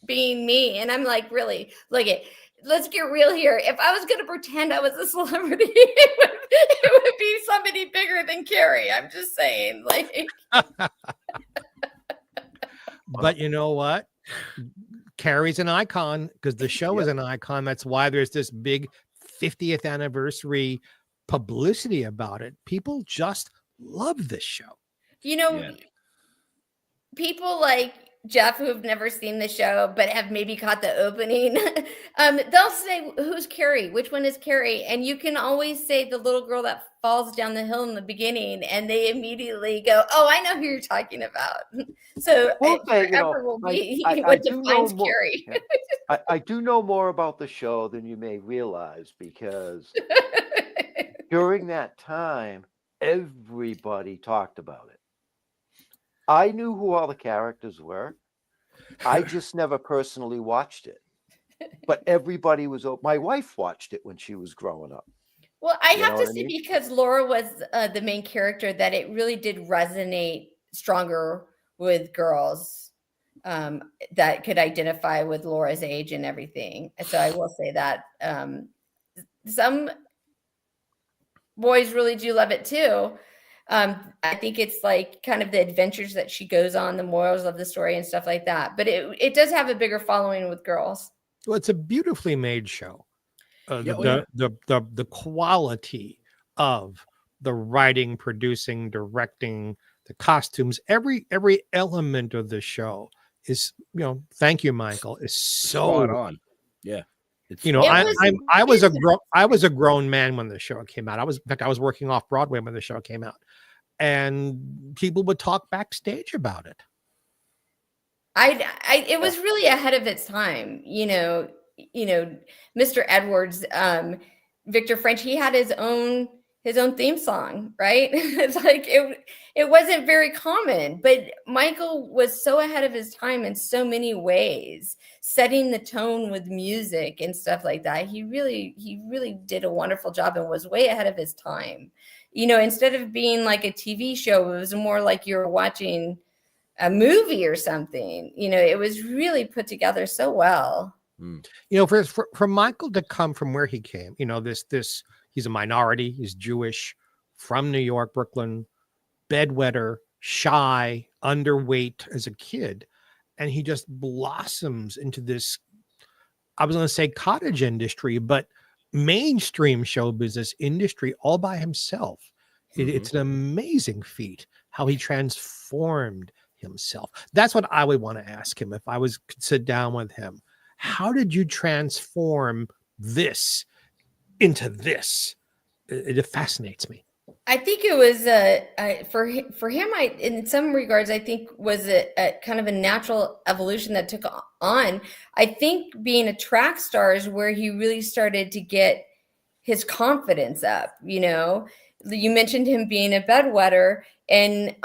being me. And I'm like, really, let's get real here. If I was going to pretend I was a celebrity, it would be somebody bigger than Carrie. I'm just saying, But you know what? Carrie's an icon because the show is an icon. That's why there's this big 50th anniversary publicity about it. People just love this show. People like Jeff who have never seen the show but have maybe caught the opening, they'll say, "Who's Carrie? Which one is Carrie?" And you can always say the little girl that falls down the hill in the beginning, and they immediately go, "Oh, I know who you're talking about." So Okay, forever will be I what do know defines more. Carrie. Yeah. I do know more about the show than you may realize, because during that time, everybody talked about it. I knew who all the characters were. I just never personally watched it. But everybody was, my wife watched it when she was growing up. Well, I You have know to what I say, mean? because Laura was the main character, that it really did resonate stronger with girls that could identify with Laura's age and everything. So I will say that some boys really do love it too. I think it's like kind of the adventures that she goes on, the morals of the story and stuff like that. But it does have a bigger following with girls. Well, it's a beautifully made show. The quality of the writing, producing, directing, the costumes, every element of the show is, thank you, Michael, is so Spot on. Yeah. It's I was a grown man when the show came out. I was working off Broadway when the show came out, and people would talk backstage about it. It was really ahead of its time. Mr. Edwards, Victor French, he had his own theme song, right? It's like it wasn't very common, but Michael was so ahead of his time in so many ways, setting the tone with music and stuff like that. He really did a wonderful job and was way ahead of his time. Instead of being like a TV show, it was more like you were watching a movie or something. It was really put together so well. For Michael to come from where he came, he's a minority, he's Jewish, from New York, Brooklyn, bedwetter, shy, underweight as a kid, and he just blossoms into this, I was going to say cottage industry, but mainstream show business industry all by himself. It's an amazing feat how he transformed himself. That's what I would want to ask him if I could sit down with him. How did you transform this into this? It fascinates me. I think it was for him. In some regards, I think was a kind of a natural evolution that took on. I think being a track star is where he really started to get his confidence up. You mentioned him being a bedwetter, and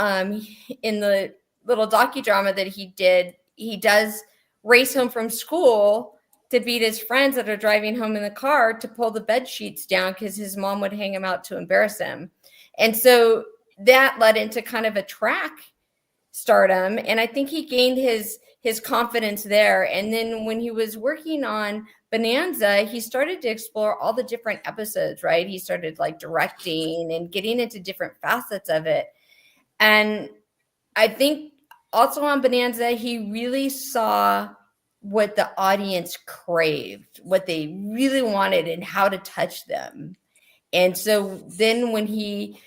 in the little docudrama that he did, he does race home from school to beat his friends that are driving home in the car to pull the bed sheets down because his mom would hang him out to embarrass him. And so that led into kind of a track stardom. And I think he gained his confidence there. And then when he was working on Bonanza, he started to explore all the different episodes, right? He started like directing and getting into different facets of it. And I think also on Bonanza, he really saw what the audience craved, what they really wanted, and how to touch them. And so then when he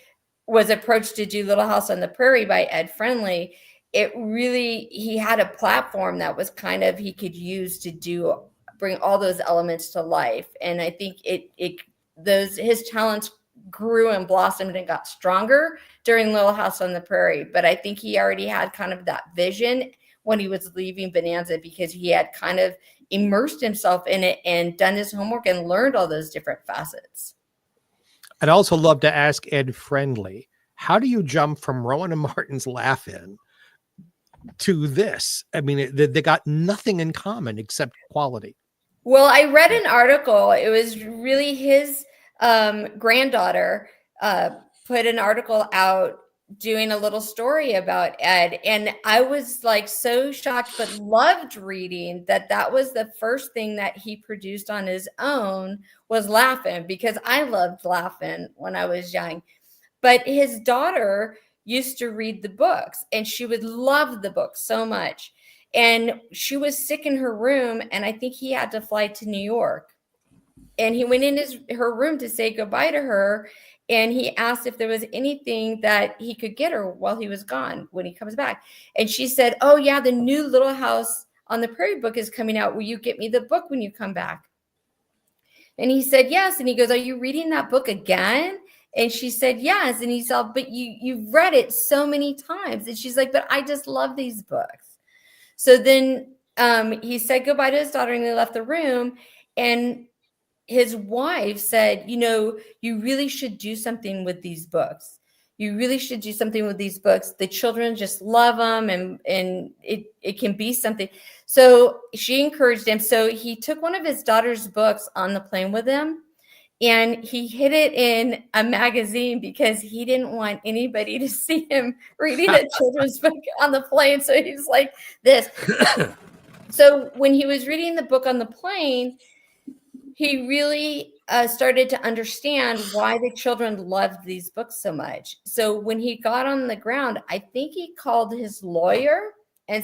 was approached to do Little House on the Prairie by Ed Friendly, he had a platform that was kind of, he could use to bring all those elements to life. And I think his talents grew and blossomed and got stronger during Little House on the Prairie. But I think he already had kind of that vision when he was leaving Bonanza, because he had kind of immersed himself in it and done his homework and learned all those different facets. I'd also love to ask Ed Friendly, how do you jump from Rowan and Martin's Laugh-In to this? I mean, they got nothing in common except quality. Well, I read an article. It was really his granddaughter put an article out doing a little story about Ed. And I was like so shocked, but loved reading that was the first thing that he produced on his own was Laugh-In, because I loved Laugh-In when I was young. But his daughter used to read the books, and she would love the books so much. And she was sick in her room, and I think he had to fly to New York. And he went in her room to say goodbye to her. and he asked if there was anything that he could get her while he was gone when he comes back. And she said, oh yeah, the new Little House on the Prairie book is coming out. Will you get me the book when you come back? And he said, yes. And he goes, are you reading that book again? And she said, yes. And he said, but you've read it so many times. And she's like, but I just love these books. So then he said goodbye to his daughter and they left the room. And his wife said, you know, you really should do something with these books. You really should do something with these books. The children just love them, and it can be something. So she encouraged him. So he took one of his daughter's books on the plane with him, and he hid it in a magazine because he didn't want anybody to see him reading a children's book on the plane. So he's like this. So when he was reading the book on the plane, he really started to understand why the children loved these books so much. So when he got on the ground, I think he called his lawyer and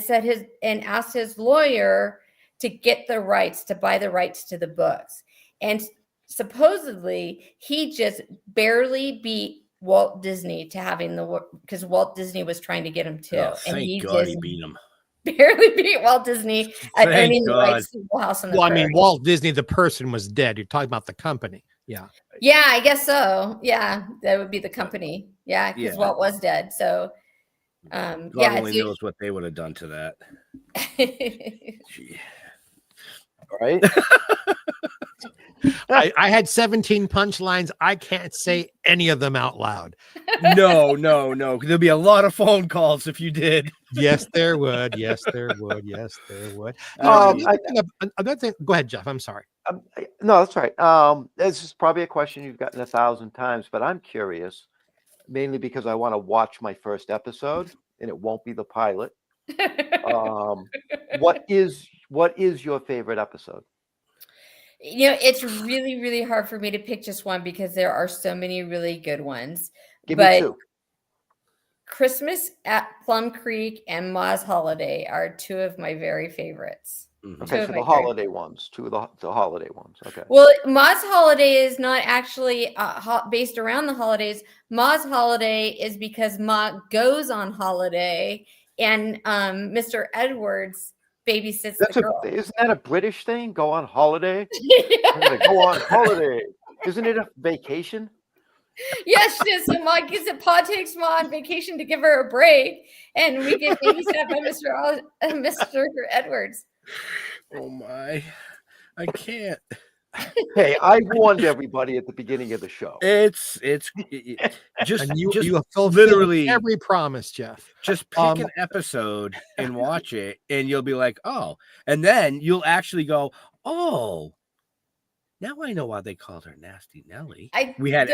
asked his lawyer to get the rights, to buy the rights to the books. And supposedly he just barely beat Walt Disney to having because Walt Disney was trying to get him too. Oh, and thank God he beat him. Barely beat Walt Disney at earning the rights to the House on the Prairie. I mean, Walt Disney, the person, was dead. You're talking about the company. Yeah. Yeah, I guess so. Yeah, that would be the company. Yeah, because Walt was dead. So, God only knows what they would have done to that. All right. I had 17 punchlines. I can't say any of them out loud. No. There'll be a lot of phone calls if you did. Yes, there would. Yes, there would. Yes, there would. Another thing. Go ahead, Jeff. I'm sorry. No, that's right. This is probably a question you've gotten 1,000 times, but I'm curious, mainly because I want to watch my first episode, and it won't be the pilot. What is your favorite episode? You know, it's really, really hard for me to pick just one because there are so many really good ones. Give me two. Christmas at Plum Creek and Ma's Holiday are two of my very favorites. Okay, so the holiday ones, two of the holiday ones. Okay. Well, Ma's Holiday is not actually based around the holidays. Ma's Holiday is because Ma goes on holiday, and Mr. Edwards babysits the girl. Isn't that a British thing? Go on holiday? Yeah. Go on holiday. Isn't it a vacation? Yes, so Ma Pa takes Ma on vacation to give her a break, and we get babysat by Mr. Edwards. Oh my, I can't. Hey, I warned everybody at the beginning of the show. It's just And you fulfilled literally every promise, Jeff. Just pick an episode and watch it, and you'll be like, oh, and then you'll actually go, oh, now I know why they called her Nasty Nelly. We had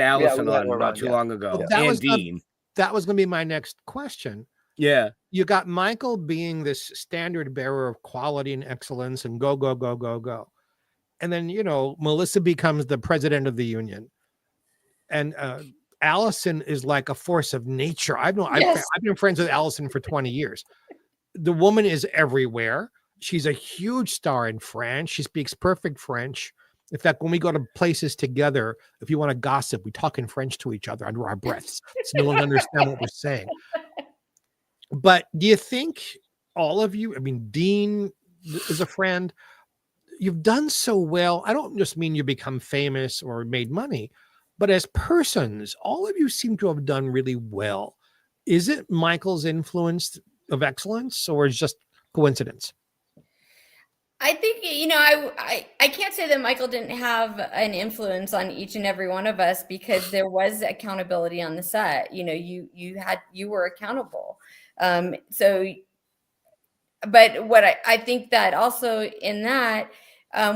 Allison on not too long ago, and Dean. That was going to be my next question. Yeah, you got Michael being this standard bearer of quality and excellence, and go. And then, Melissa becomes the president of the union. And Allison is like a force of nature. I've been friends with Allison for 20 years. The woman is everywhere. She's a huge star in French. She speaks perfect French. In fact, when we go to places together, if you want to gossip, we talk in French to each other under our breaths, so no one understands what we're saying. But do you think all of you, Dean is a friend, you've done so well. I don't just mean you become famous or made money, but as persons, all of you seem to have done really well. Is it Michael's influence of excellence, or is it just coincidence? I think, I can't say that Michael didn't have an influence on each and every one of us, because there was accountability on the set. You were accountable. But what I think that also in that,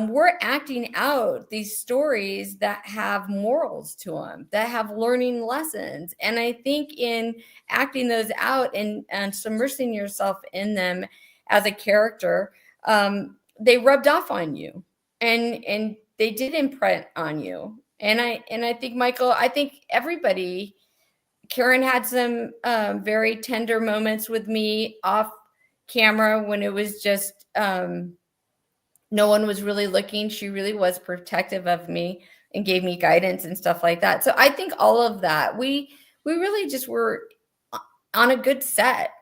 we're acting out these stories that have morals to them, that have learning lessons. And I think in acting those out and submersing yourself in them as a character, they rubbed off on you, and they did imprint on you. And I think, Michael, everybody, Karen had some very tender moments with me off camera when it was just no one was really looking. She really was protective of me and gave me guidance and stuff like that. So I think all of that, we really just were on a good set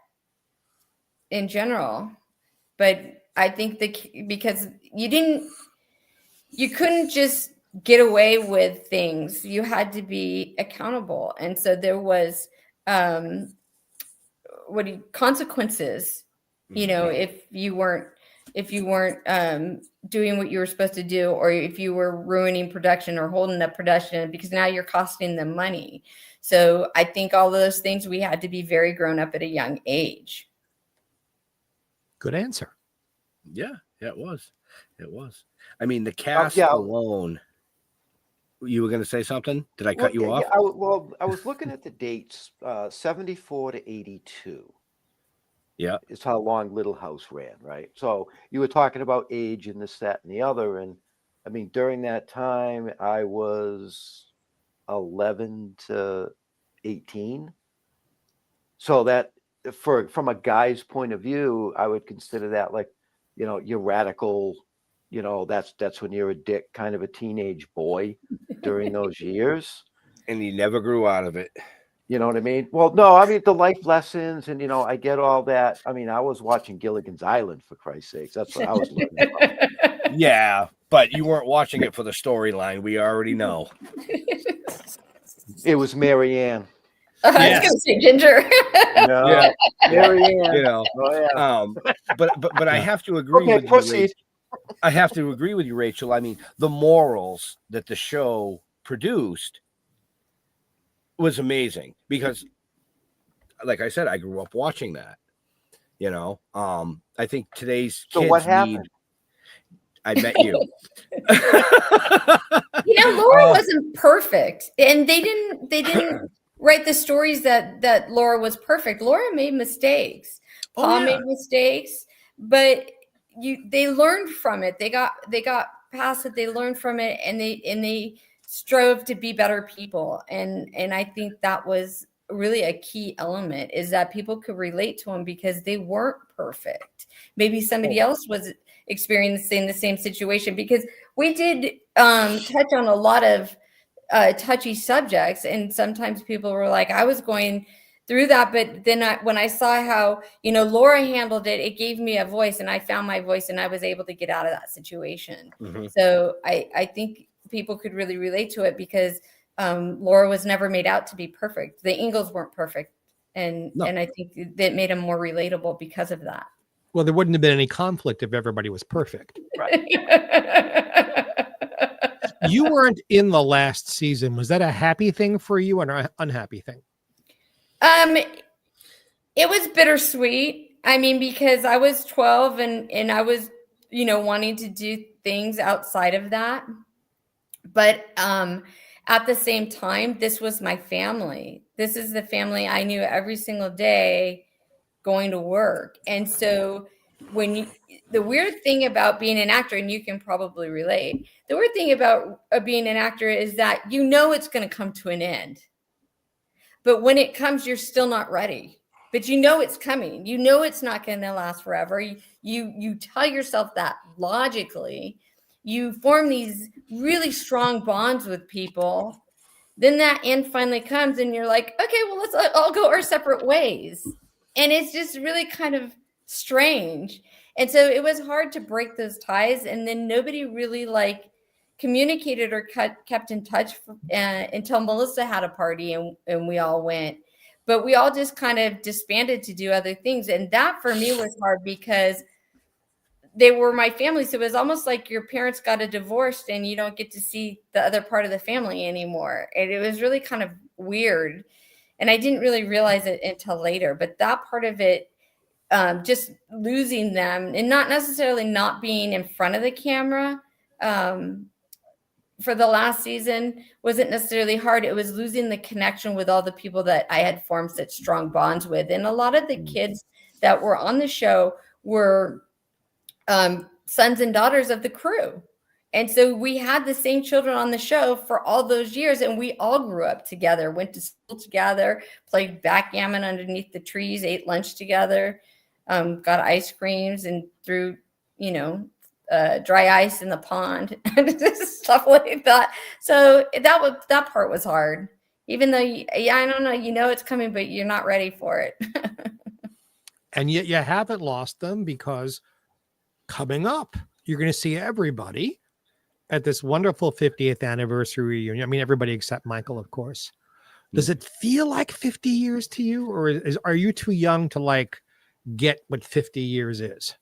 in general. But I think because you couldn't just get away with things. You had to be accountable. And so there was consequences, if you weren't doing what you were supposed to do, or if you were ruining production or holding up production, because now you're costing them money. So I think all those things, we had to be very grown up at a young age. Good answer. Yeah, it was. I mean, the cast alone. You were going to say something? Did I cut you off? I was looking at the dates, 74 to 82. Yeah. Is how long Little House ran, right? So you were talking about age and this, that, and the other. And I mean, during that time, I was 11 to 18. So that from a guy's point of view, I would consider that like, you're radical, that's when you're a dick, kind of a teenage boy during those years. And you never grew out of it. You know what I mean? Well, no, I mean, the life lessons and, I get all that. I mean, I was watching Gilligan's Island, for Christ's sakes. That's what I was looking at. Yeah, but you weren't watching it for the storyline. We already know. It was Mary Ann. I was going to say Ginger. No, yeah. Mary Ann. Oh, yeah. But I have to agree with you. I have to agree with you, Rachel. I mean, the morals that the show produced was amazing because, like I said, I grew up watching that. I think today's kids. So what happened? I met you. Laura wasn't perfect, and they didn't write the stories that Laura was perfect. Laura made mistakes. Paul made mistakes, but they learned from it. They got past it. They learned from it, and they strove to be better people. And I think that was really a key element, is that people could relate to them because they weren't perfect. Maybe somebody else was experiencing the same situation, because we did touch on a lot of touchy subjects. And sometimes people were like, I was going through that, but then when I saw how, Laura handled it, it gave me a voice, and I found my voice, and I was able to get out of that situation. Mm-hmm. So I think people could really relate to it because Laura was never made out to be perfect. The Ingalls weren't perfect. And I think that made them more relatable because of that. Well, there wouldn't have been any conflict if everybody was perfect. Right. You weren't in the last season. Was that a happy thing for you or an unhappy thing? It was bittersweet. I mean, because I was 12 and I was, wanting to do things outside of that. But at the same time, this was my family. This is the family I knew every single day going to work. And so the weird thing about being an actor, and you can probably relate, the weird thing about being an actor is that it's going to come to an end. But when it comes, you're still not ready. But it's coming. It's not going to last forever. You tell yourself that logically. You form these really strong bonds with people. Then that end finally comes, and you're like, okay, well, let's all go our separate ways. And it's just really kind of strange. And so it was hard to break those ties. And then nobody really communicated or kept in touch until Melissa had a party and we all went. But we all just kind of disbanded to do other things. And that for me was hard because they were my family. So it was almost like your parents got a divorce and you don't get to see the other part of the family anymore. And it was really kind of weird. And I didn't really realize it until later. But that part of it, just losing them and not necessarily not being in front of the camera for the last season wasn't necessarily hard. It was losing the connection with all the people that I had formed such strong bonds with. And a lot of the kids that were on the show were sons and daughters of the crew. And so we had the same children on the show for all those years, and we all grew up together, went to school together, played backgammon underneath the trees, ate lunch together, got ice creams, and threw, dry ice in the pond and stuff like that. So that part was hard. Even though, I don't know, it's coming, but you're not ready for it. And yet you haven't lost them, because coming up, you're going to see everybody at this wonderful 50th anniversary reunion. I mean, everybody except Michael, of course. Does it feel like 50 years to you, or are you too young to like get what 50 years is?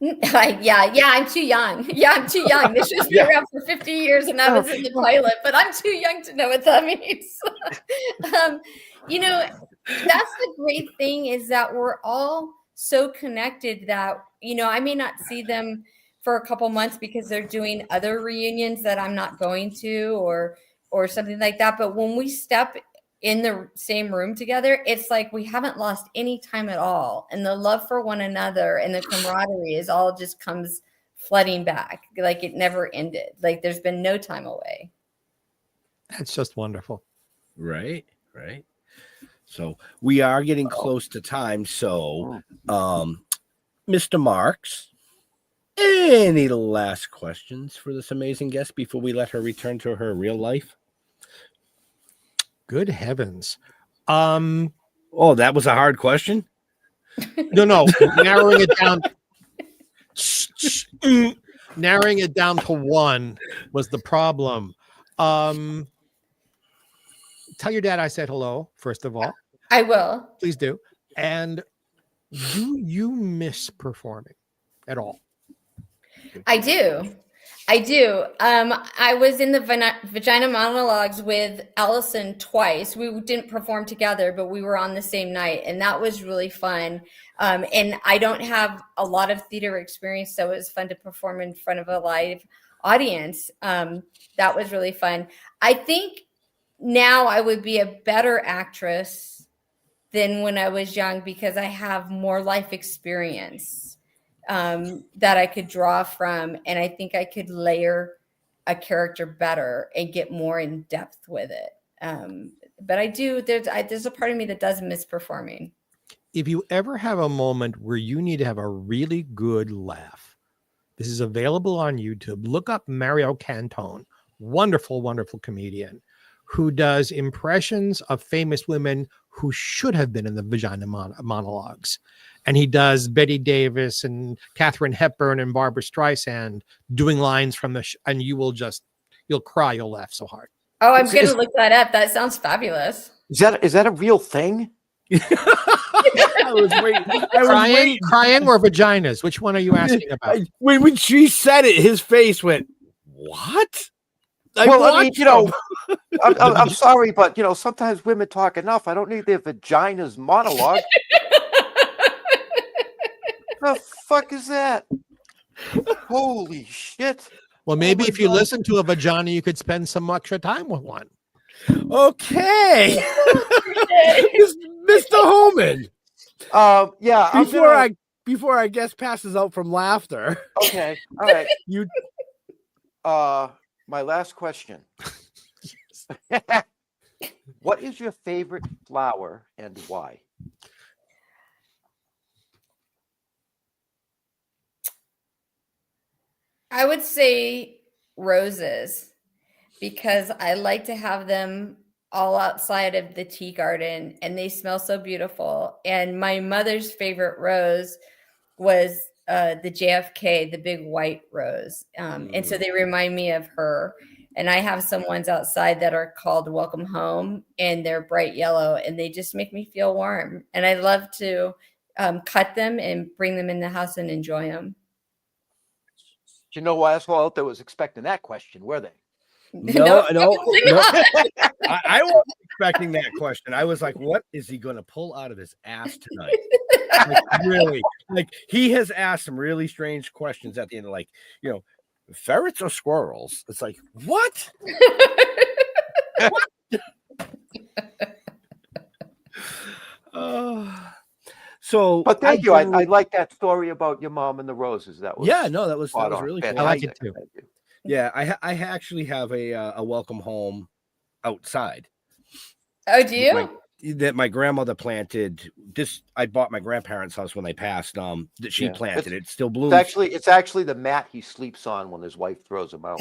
I'm too young. I'm too young. This show's been around for 50 years and I was in the pilot, but I'm too young to know what that means. That's the great thing, is that we're all so connected that, I may not see them for a couple months because they're doing other reunions that I'm not going to, or something like that. But when we step in the same room together, it's like we haven't lost any time at all. And the love for one another and the camaraderie is all just comes flooding back. Like it never ended. Like there's been no time away. That's just wonderful. Right. So we are getting close to time. So, Mr. Marks, any last questions for this amazing guest before we let her return to her real life? Good heavens. Oh, that was a hard question. No. Narrowing it down. Narrowing it down to one was the problem. Tell your dad I said hello, first of all. I will. Please do. And do you miss performing at all? I do. I was in the Vagina Monologues with Allison twice. We didn't perform together, but we were on the same night, and that was really fun. And I don't have a lot of theater experience, so it was fun to perform in front of a live audience. That was really fun. I think now I would be a better actress than when I was young, because I have more life experience that I could draw from, and I think I could layer a character better and get more in depth with it. But I do. There's a part of me that does miss performing. If you ever have a moment where you need to have a really good laugh, this is available on YouTube. Look up Mario Cantone, wonderful comedian, who does impressions of famous women who should have been in the Vagina Monologues. And he does Betty Davis and Katharine Hepburn and Barbara Streisand doing lines from the and you'll cry, you'll laugh so hard. Oh, I'm going to look that up. That sounds fabulous. Is that a real thing? I was waiting. Crying or vaginas? Which one are you asking about? When she said it, his face went, what? I'm sorry, but sometimes women talk enough. I don't need their vaginas monologue. The fuck is that? Holy shit. Well, maybe if you listen to a vagina, you could spend some extra time with one. Okay. Mr. Holman. Yeah. Before our guest passes out from laughter. Okay. All right. My last question. What is your favorite flower and why? I would say roses, because I like to have them all outside of the tea garden and they smell so beautiful. And my mother's favorite rose was the JFK, the big white rose. And so they remind me of her. And I have some ones outside that are called Welcome Home, and they're bright yellow and they just make me feel warm. And I love to cut them and bring them in the house and enjoy them. You know, asshole out there was expecting that question, were they? No. I wasn't expecting that question. I was like, what is he going to pull out of his ass tonight? Really? Like, he has asked some really strange questions at the end, like, ferrets or squirrels? It's like, what? But thank you. I like that story about your mom and the roses. That was that was really cool. I like it too. Yeah, I actually have a welcome home outside. Oh, do you? that my grandmother planted. This I bought my grandparents' house when they passed. That she planted. It still blooms. It's actually the mat he sleeps on when his wife throws him out.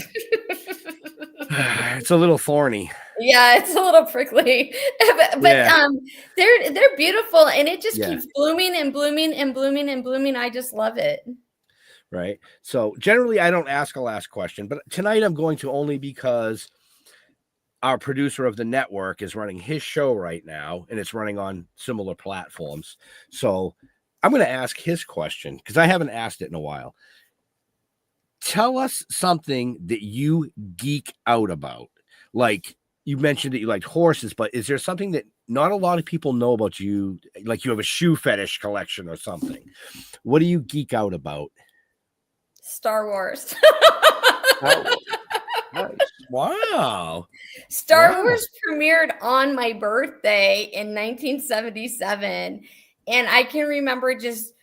It's a little thorny. Yeah, it's a little prickly, but they're beautiful, and it just keeps blooming and blooming and blooming and blooming. I just love it. Right. So generally, I don't ask a last question, but tonight I'm going to, only because our producer of the network is running his show right now, and it's running on similar platforms. So I'm going to ask his question because I haven't asked it in a while. Tell us something that you geek out about. Like, you mentioned that you liked horses, but is there something that not a lot of people know about you? Like, you have a shoe fetish collection or something. What do you geek out about? Star Wars. Oh, nice. Wow. Star Wars premiered on my birthday in 1977. And I can remember just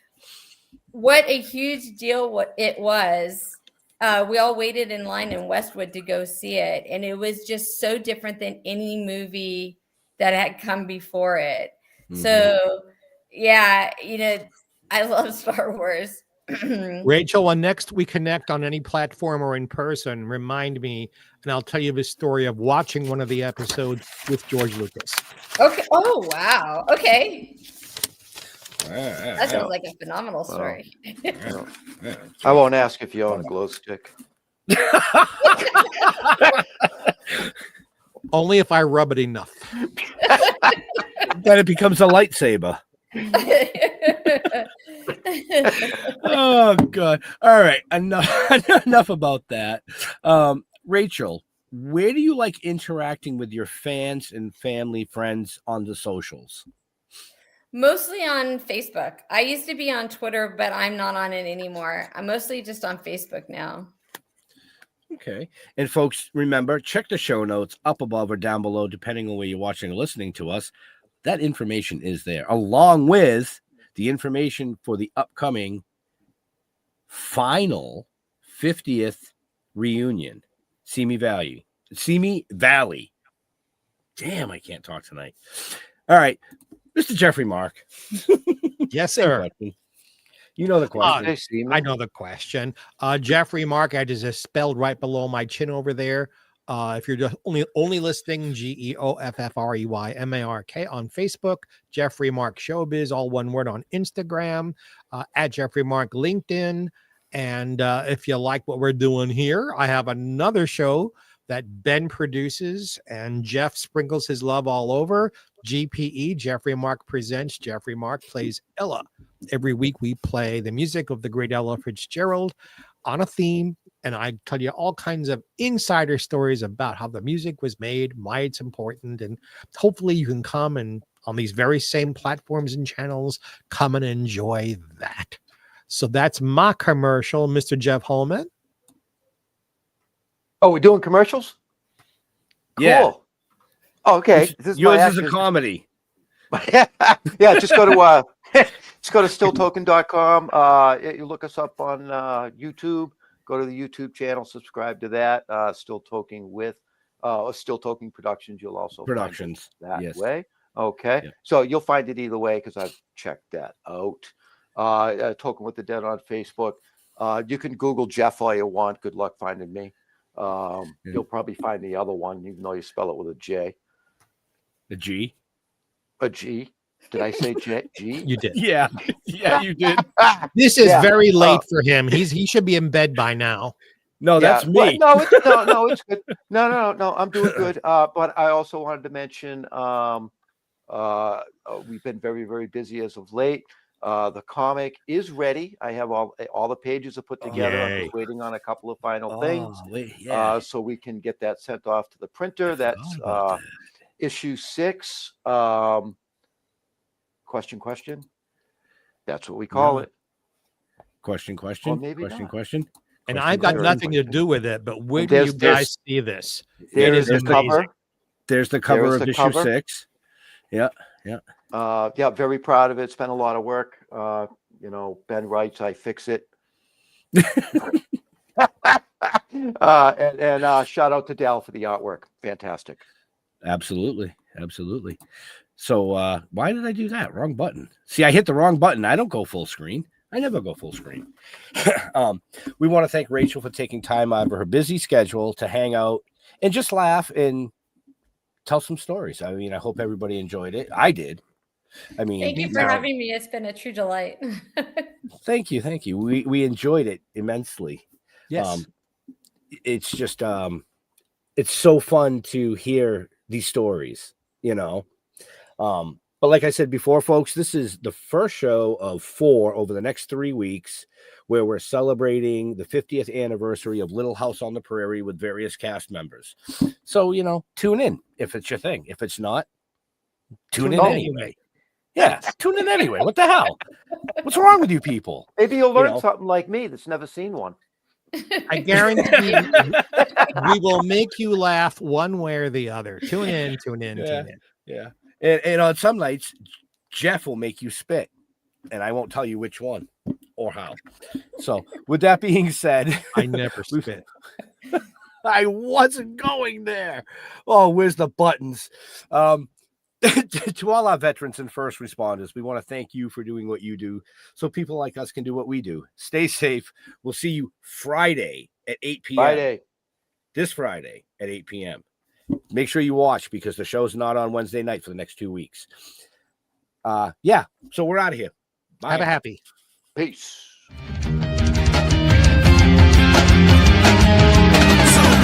what a huge deal it was. We all waited in line in Westwood to go see it. And it was just so different than any movie that had come before it. Mm-hmm. So, yeah, I love Star Wars. Rachel, when next we connect on any platform or in person, remind me, and I'll tell you the story of watching one of the episodes with George Lucas. Okay. Oh, wow. Okay. That sounds like a phenomenal story. I won't ask if you own a glow stick. Only if I rub it enough. Then it becomes a lightsaber. Oh God. All right. Enough about that. Rachel, where do you like interacting with your fans and family, friends on the socials? Mostly on Facebook. I used to be on Twitter, but I'm not on it anymore. I'm mostly just on Facebook now. Okay. And folks, remember, check the show notes up above or down below, depending on where you're watching or listening to us. That information is there, along with the information for the upcoming final 50th reunion. Simi Valley. Damn, I can't talk tonight. All right. Mr. Jeffrey Mark. Yes, sir. You know the question. I know the question. Jeffrey Mark, I just spelled right below my chin over there. If you're just only listening, GeoffreyMark on Facebook, Jeffrey Mark Showbiz, all one word, on Instagram, at Jeffrey Mark LinkedIn. And if you like what we're doing here, I have another show that Ben produces and Jeff sprinkles his love all over. GPE, Jeffrey Mark Presents. Jeffrey Mark Plays Ella. Every week we play the music of the great Ella Fitzgerald on a theme, and I tell you all kinds of insider stories about how the music was made, why it's important, and hopefully you can come and on these very same platforms and channels, come and enjoy that. So that's my commercial, Mr. Jeff Holman. Oh, we're doing commercials? Cool. Yeah. Oh, okay. Yours is a comedy. Yeah, just go to stilltoking.com. You look us up on YouTube. Go to the YouTube channel, subscribe to that. Still Toking Productions. You'll also find it that way. Okay. Yeah. So you'll find it either way because I've checked that out. Toking with the Dead on Facebook. You can Google Jeff all you want. Good luck finding me. You'll probably find the other one, even though you spell it with a J. A G? A G. Did I say J? G? You did. Yeah, you did. This is very late for him. He should be in bed by now. No, that's me. Well, no, it's good. No, I'm doing good. But I also wanted to mention we've been very, very busy as of late. The comic is ready. I have all the pages are put together. I'm just waiting on a couple of final things. So we can get that sent off to the printer. That's issue 6. Question. That's what we call it. Question. Or maybe question. And I've got nothing to do with it, but where do you guys see this? There's the cover. There's the cover of issue 6. Yeah. Very proud of it. It's been a lot of work. Ben writes, I fix it. and shout out to Dal for the artwork. Fantastic. Absolutely. So why did I do that? Wrong button. See, I hit the wrong button. I don't go full screen. I never go full screen. We want to thank Rachel for taking time out of her busy schedule to hang out and just laugh and tell some stories. I mean, I hope everybody enjoyed it. I did. I mean, thank you for having me. It's been a true delight. Thank you. We enjoyed it immensely. Yes. It's just it's so fun to hear these stories, you know. But like I said before, folks, this is the first show of 4 over the next 3 weeks where we're celebrating the 50th anniversary of Little House on the Prairie with various cast members. So, you know, tune in if it's your thing. If it's not, tune in anyway. Yeah, tune in anyway. What the hell? What's wrong with you people? Maybe you'll learn something like me that's never seen one. I guarantee we will make you laugh one way or the other. Tune in. Yeah. And on some nights, Jeff will make you spit, and I won't tell you which one or how. So with that being said, I never spit. I wasn't going there. Oh, where's the buttons? To all our veterans and first responders, we want to thank you for doing what you do so people like us can do what we do. Stay safe. We'll see you Friday at 8 p.m. This Friday at 8 p.m. Make sure you watch because the show's not on Wednesday night for the next 2 weeks. Yeah, so we're out of here. Bye. Have a happy. Peace. So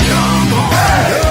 come on.